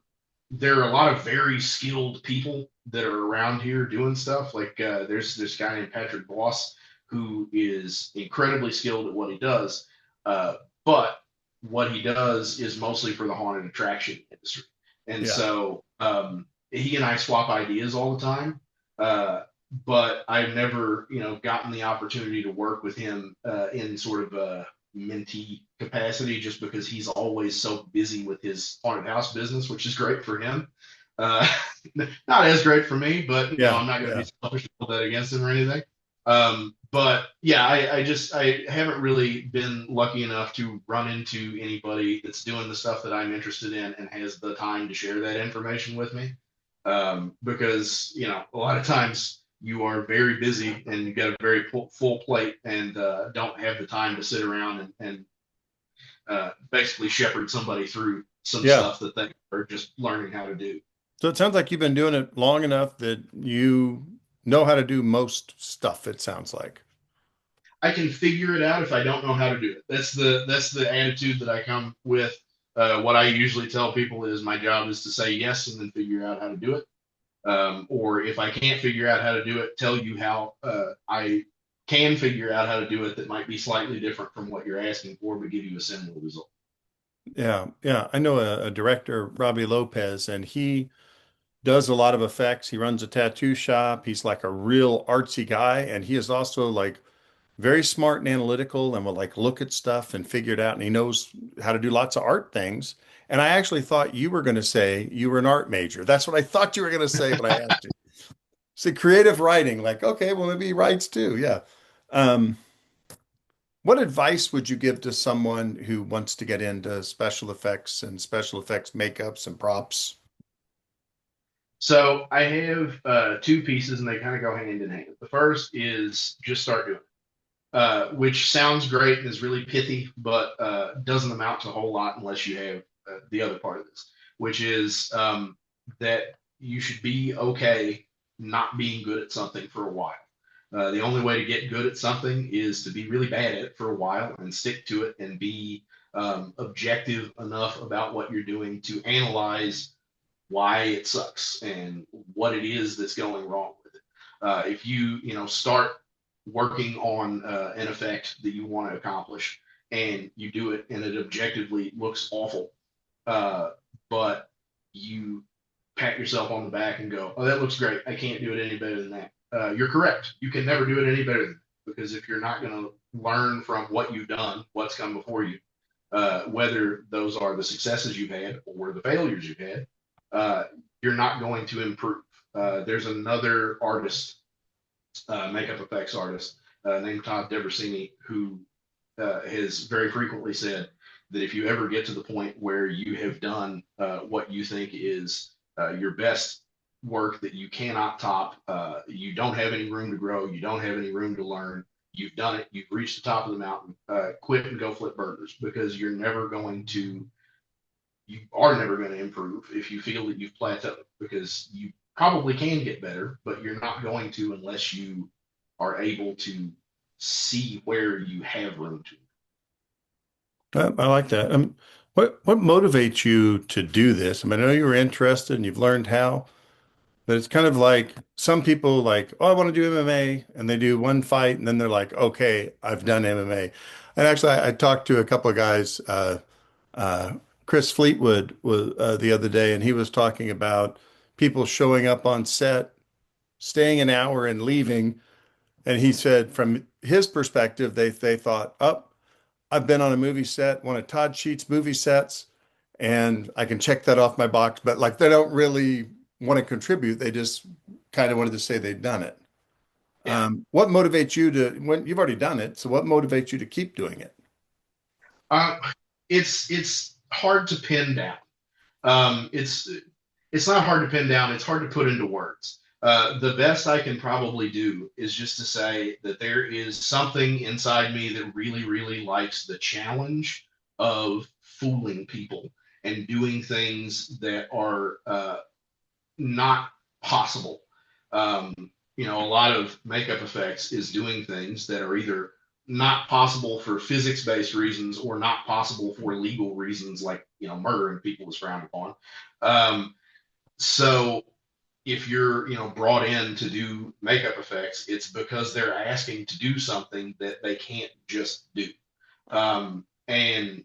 there are a lot of very skilled people that are around here doing stuff. Like there's this guy named Patrick Boss who is incredibly skilled at what he does, but what he does is mostly for the haunted attraction industry. And
Yeah.
so he and I swap ideas all the time. Uh, but I've never, gotten the opportunity to work with him in sort of a mentee capacity, just because he's always so busy with his haunted house business, which is great for him. Uh, Not as great for me, but
Yeah.
I'm not going to
Yeah.
be selfish and hold that against him or anything. But yeah, I haven't really been lucky enough to run into anybody that's doing the stuff that I'm interested in and has the time to share that information with me. Because a lot of times you are very busy and you got a very full plate and don't have the time to sit around and basically shepherd somebody through some
Yeah.
stuff that they are just learning how to do.
So it sounds like you've been doing it long enough that you know how to do most stuff, it sounds like.
I can figure it out if I don't know how to do it. That's the attitude that I come with. What I usually tell people is my job is to say yes and then figure out how to do it. Or if I can't figure out how to do it, tell you how I can figure out how to do it that might be slightly different from what you're asking for, but give you a similar result.
Yeah. Yeah. I know a director, Robbie Lopez, and he does a lot of effects. He runs a tattoo shop. He's like a real artsy guy, and he is also like very smart and analytical and will like look at stuff and figure it out. And he knows how to do lots of art things. And I actually thought you were going to say you were an art major. That's what I thought you were going to say, but I asked you. So creative writing, like, okay, well, maybe he writes too. Yeah. Um, what advice would you give to someone who wants to get into special effects and special effects makeups and props?
So I have two pieces, and they kind of go hand in hand. The first is just start doing it, which sounds great and is really pithy, but doesn't amount to a whole lot unless you have the other part of this, which is that you should be okay not being good at something for a while. The only way to get good at something is to be really bad at it for a while and stick to it and be objective enough about what you're doing to analyze why it sucks and what it is that's going wrong with it. If you start working on an effect that you want to accomplish and you do it and it objectively looks awful, uh, but you pat yourself on the back and go, "Oh, that looks great. I can't do it any better than that." You're correct. You can never do it any better than that because if you're not going to learn from what you've done, what's come before you, whether those are the successes you've had or the failures you've had, uh, you're not going to improve. There's another artist, makeup effects artist, named Todd Deversini, who has very frequently said that if you ever get to the point where you have done what you think is your best work that you cannot top, you don't have any room to grow, you don't have any room to learn, you've done it, you've reached the top of the mountain, quit and go flip burgers because you are never going to improve if you feel that you've plateaued because you probably can get better, but you're not going to unless you are able to see where you have room to.
I like that. What motivates you to do this? I mean, I know you were interested and you've learned how, but it's kind of like some people like, oh, I want to do MMA, and they do one fight, and then they're like, okay, I've done MMA. And actually, I talked to a couple of guys. Uh, Chris Fleetwood was the other day, and he was talking about people showing up on set, staying an hour, and leaving. And he said, from his perspective, they thought, oh, I've been on a movie set, one of Todd Sheets' movie sets, and I can check that off my box. But like they don't really want to contribute. They just kind of wanted to say they've done it.
Yeah.
What motivates you to, when you've already done it, so what motivates you to keep doing it?
Uh, it's hard to pin down. It's not hard to pin down. It's hard to put into words. The best I can probably do is just to say that there is something inside me that really, really likes the challenge of fooling people and doing things that are not possible. Um, a lot of makeup effects is doing things that are either not possible for physics based reasons or not possible for legal reasons, like, murdering people is frowned upon. So if you're, brought in to do makeup effects, it's because they're asking to do something that they can't just do. And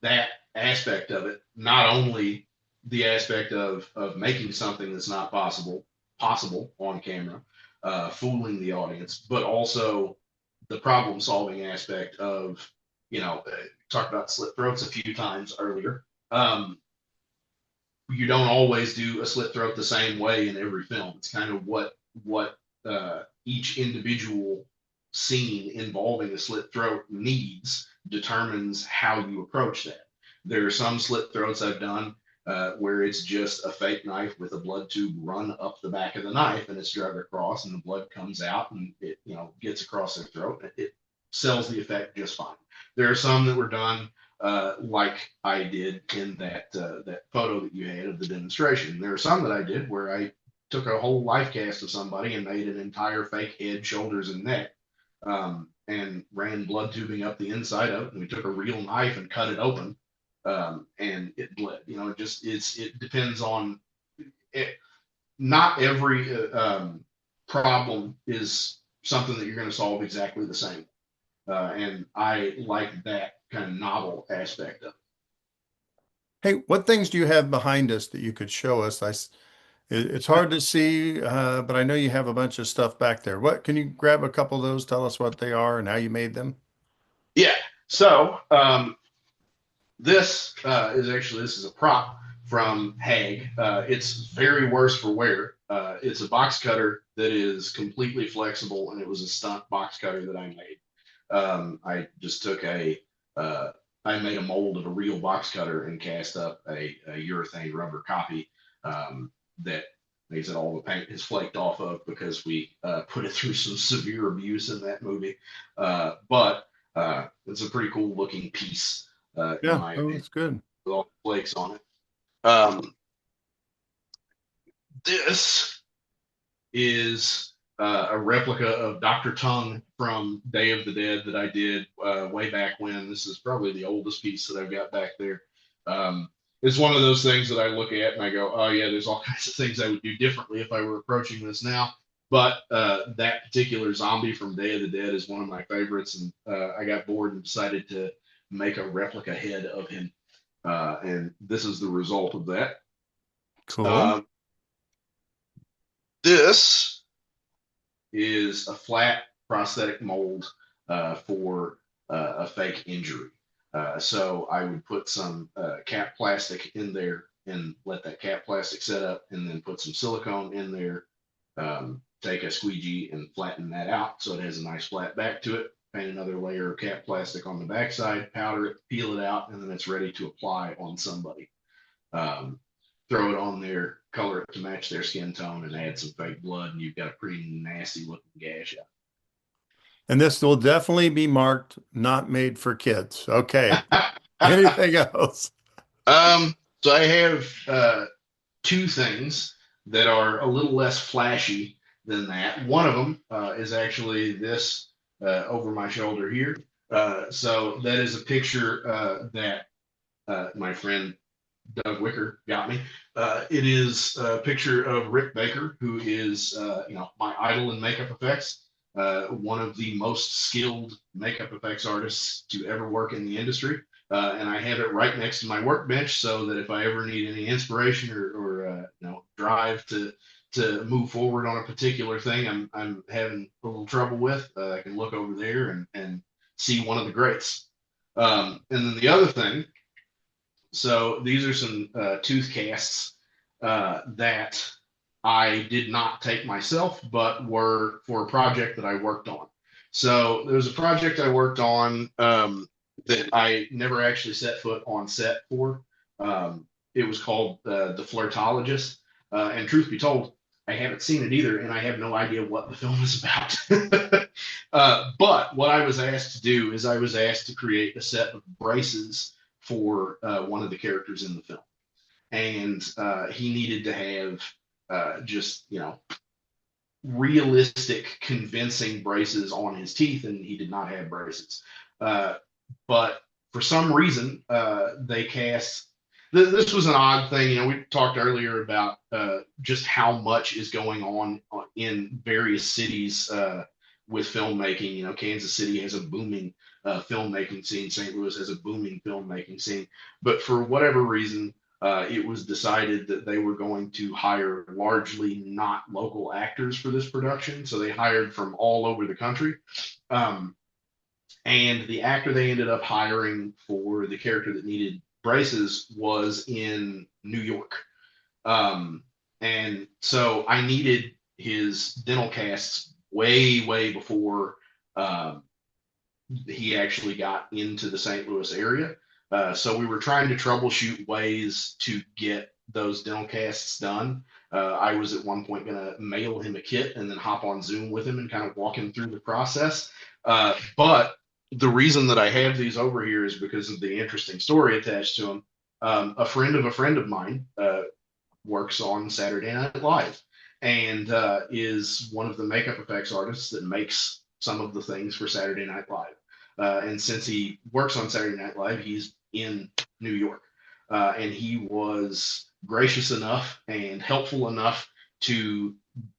that aspect of it, not only the aspect of making something that's not possible on camera, fooling the audience, but also the problem solving aspect of, talked about slit throats a few times earlier. You don't always do a slit throat the same way in every film. It's kind of what each individual scene involving a slit throat needs determines how you approach that. There are some slit throats I've done where it's just a fake knife with a blood tube run up the back of the knife and it's drug across and the blood comes out and it gets across their throat. It sells the effect just fine. There are some that were done like I did in that photo that you had of the demonstration. There are some that I did where I took a whole life cast of somebody and made an entire fake head, shoulders, and neck, and ran blood tubing up the inside of it. And we took a real knife and cut it open, and it bled. It depends on it. Not every problem is something that you're going to solve exactly the same. And I like that kind of novel aspect of it.
Hey, what things do you have behind us that you could show us? It's hard to see, but I know you have a bunch of stuff back there. What can you grab a couple of those? Tell us what they are and how you made them.
Yeah. So this is a prop from Hague. It's very worse for wear. It's a box cutter that is completely flexible, and it was a stunt box cutter that I made. I just took uh, I made a mold of a real box cutter and cast up a urethane rubber copy that they said all the paint is flaked off of because we put it through some severe abuse in that movie. But it's a pretty cool looking piece, in
Yeah,
my
oh,
opinion,
that's good.
with all the flakes on it. Um, this is a replica of Dr. Tongue from Day of the Dead that I did way back when. This is probably the oldest piece that I've got back there. Um, it's one of those things that I look at and I go, oh, yeah, there's all kinds of things I would do differently if I were approaching this now. But that particular zombie from Day of the Dead is one of my favorites. And I got bored and decided to make a replica head of him. And this is the result of that.
Cool.
Uh, this is a flat prosthetic mold for a fake injury. So I would put some cap plastic in there and let that cap plastic set up, and then put some silicone in there. Take a squeegee and flatten that out so it has a nice flat back to it. Paint another layer of cap plastic on the backside, powder it, peel it out, and then it's ready to apply on somebody. Um, Throw it on there, color it to match their skin tone, and add some fake blood, and you've got a pretty nasty looking gash
And this will definitely be marked not made for kids. Okay.
out.
Anything else?
So I have two things that are a little less flashy than that. One of them is actually this over my shoulder here. So that is a picture that my friend Doug Wicker got me. It is a picture of Rick Baker, who is, my idol in makeup effects, one of the most skilled makeup effects artists to ever work in the industry. And I have it right next to my workbench so that if I ever need any inspiration or drive to move forward on a particular thing I'm having a little trouble with, I can look over there and see one of the greats. And then the other thing, so these are some tooth casts that I did not take myself, but were for a project that I worked on. So there was a project I worked on that I never actually set foot on set for. It was called The Flirtologist. And truth be told, I haven't seen it either, and I have no idea what the film is about. But what I was asked to do is I was asked to create a set of braces for one of the characters in the film. And he needed to have just, realistic, convincing braces on his teeth, and he did not have braces. Uh, but for some reason, they cast. This was an odd thing. We talked earlier about just how much is going on in various cities with filmmaking. Kansas City has a booming filmmaking scene. St. Louis has a booming filmmaking scene. But for whatever reason, it was decided that they were going to hire largely not local actors for this production. So they hired from all over the country. Um, and the actor they ended up hiring for the character that needed braces was in New York. Um, and so I needed his dental casts way, way before um, he actually got into the St. Louis area. So we were trying to troubleshoot ways to get those dental casts done. I was at one point going to mail him a kit and then hop on Zoom with him and kind of walk him through the process. But the reason that I have these over here is because of the interesting story attached to them. A friend of a friend of mine works on Saturday Night Live and is one of the makeup effects artists that makes some of the things for Saturday Night Live. And since he works on Saturday Night Live, he's in New York. And he was gracious enough and helpful enough to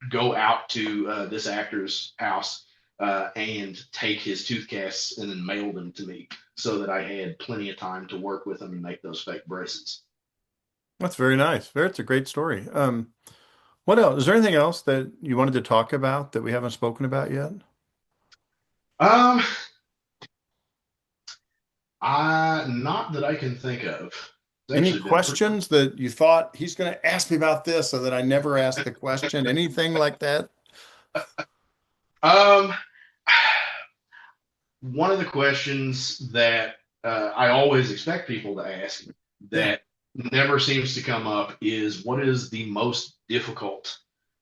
go out to this actor's house and take his tooth casts and then mail them to me so that I had plenty of time to work with him and make those fake braces.
That's very nice. That's a great story. What else? Is there anything else that you wanted to talk about that we haven't spoken about yet?
Um, not that I can think of. It's
Any
actually been pretty.
questions that you thought he's going to ask me about this so that I never asked the question? Anything like that?
Um, One of the questions that I always expect people to ask
Yeah.
that never seems to come up is what is the most difficult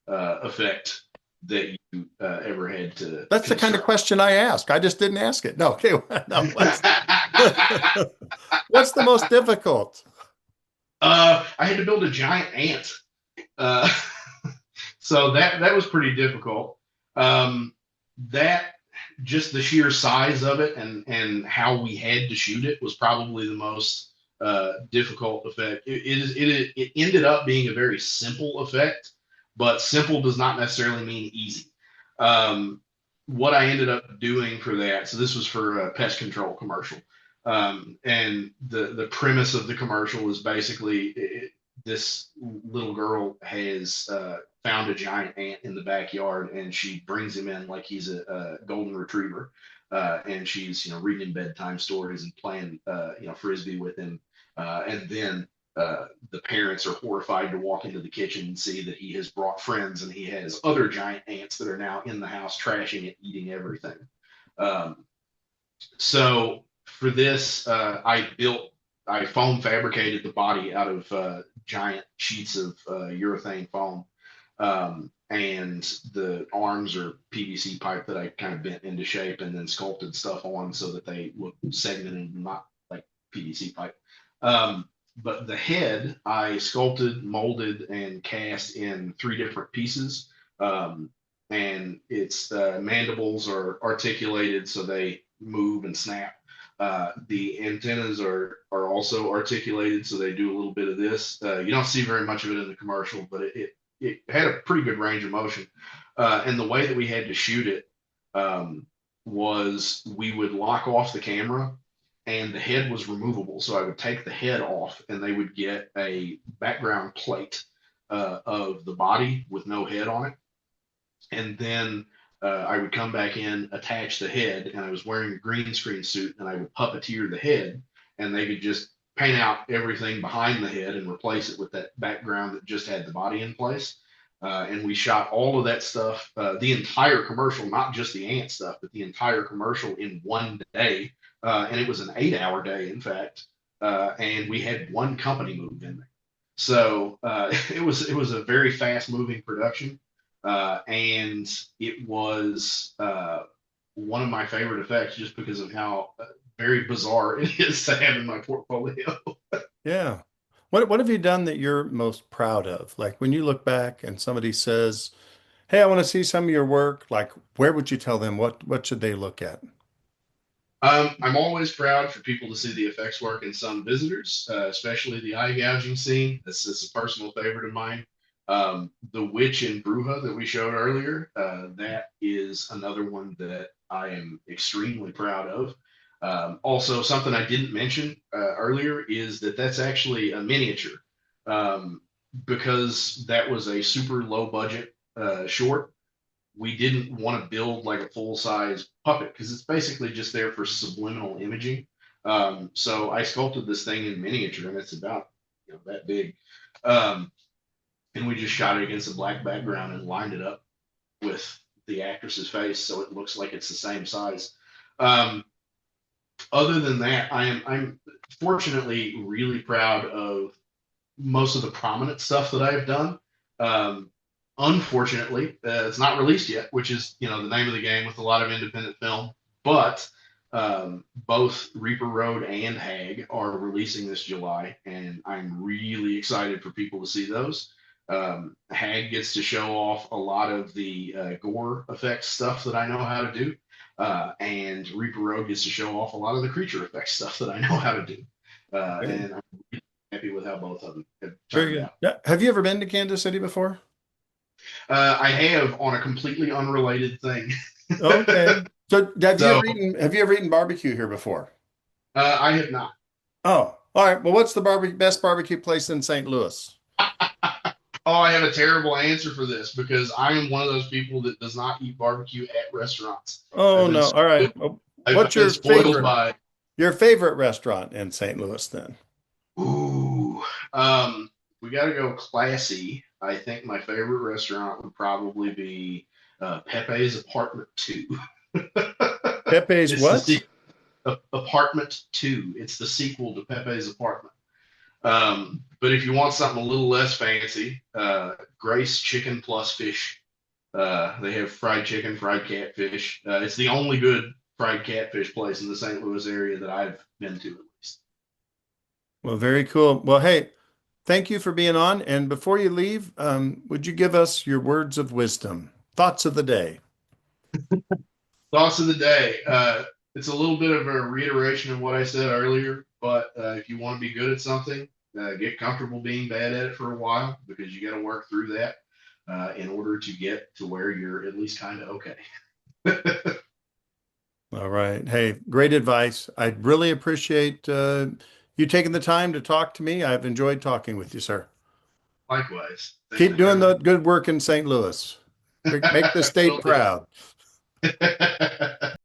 effect that you ever had to
That's the kind of
construct?
question I ask. I just didn't ask it. No, okay. No, what's the most difficult?
I had to build a giant ant. Uh, so that was pretty difficult. That just the sheer size of it and how we had to shoot it was probably the most difficult effect. It ended up being a very simple effect, but simple does not necessarily mean easy. Um, what I ended up doing for that, so this was for a pest control commercial, and the premise of the commercial is basically this little girl has found a giant ant in the backyard, and she brings him in like he's a golden retriever, and she's reading him bedtime stories and playing frisbee with him, and then the parents are horrified to walk into the kitchen and see that he has brought friends and he has other giant ants that are now in the house trashing it, eating everything. Um, so for this, I foam fabricated the body out of giant sheets of urethane foam. And the arms are PVC pipe that I kind of bent into shape and then sculpted stuff on so that they look segmented and not like PVC pipe. But the head I sculpted, molded, and cast in three different pieces. And its mandibles are articulated so they move and snap. The antennas are also articulated, so they do a little bit of this. You don't see very much of it in the commercial, but it had a pretty good range of motion. And the way that we had to shoot it was we would lock off the camera, and the head was removable. So I would take the head off, and they would get a background plate of the body with no head on it, and then I would come back in, attach the head, and I was wearing a green screen suit, and I would puppeteer the head, and they could just paint out everything behind the head and replace it with that background that just had the body in place. And we shot all of that stuff, the entire commercial, not just the ant stuff, but the entire commercial in one day. And it was an 8-hour day, in fact. And we had one company move in there. So it was a very fast moving production, and it was one of my favorite effects just because of how very bizarre it is to have in my portfolio.
Yeah. What have you done that you're most proud of? Like when you look back and somebody says, "Hey, I want to see some of your work." Like, where would you tell them what should they look at?
I'm always proud for people to see the effects work in some visitors, especially the eye gouging scene. This is a personal favorite of mine. The witch in Bruja that we showed earlier, that is another one that I am extremely proud of. Also, something I didn't mention earlier is that that's actually a miniature, um, because that was a super low budget short. We didn't want to build like a full size puppet because it's basically just there for subliminal imaging. So I sculpted this thing in miniature, and it's about that big. Um, and we just shot it against a black background and lined it up with the actress's face so it looks like it's the same size. Um, Other than that, I'm fortunately really proud of most of the prominent stuff that I've done. Um, Unfortunately, it's not released yet, which is the name of the game with a lot of independent film. But both Reaper Road and Hag are releasing this July, and I'm really excited for people to see those. Hag gets to show off a lot of the gore effects stuff that I know how to do, and Reaper Road gets to show off a lot of the creature effects stuff that I know how to do.
Very,
And I'm really happy with how both of them have
very
turned
good.
out.
Yeah. Have you ever been to Kansas City before?
I have on a completely unrelated thing.
Okay. So
So
have you ever eaten barbecue here before?
I have not.
Oh, all right. Well, what's the best barbecue place in St. Louis?
Oh, I have a terrible answer for this because I am one of those people that does not eat barbecue at restaurants.
Oh
I've been
no. All right.
spoiled.
Well,
I've
what's
been spoiled by.
your favorite restaurant in St. Louis then?
Ooh, um, we got to go classy. I think my favorite restaurant would probably be Pepe's Apartment Two.
Pepe's
It's the
what?
Apartment Two. It's the sequel to Pepe's Apartment. But if you want something a little less fancy, Grace Chicken Plus Fish. They have fried chicken, fried catfish. It's the only good fried catfish place in the St. Louis area that I've been to, at least.
Well, very cool. Well, hey, thank you for being on. And before you leave, would you give us your words of wisdom, thoughts of the day?
Thoughts of the day. It's a little bit of a reiteration of what I said earlier, but if you want to be good at something, get comfortable being bad at it for a while because you got to work through that in order to get to where you're at least kind of okay.
All right. Hey, great advice. I really appreciate you taking the time to talk to me. I've enjoyed talking with you, sir.
Likewise. Thank
Keep
you
doing
very
the good work in St. Louis. Make the state
much.
proud.
Will do.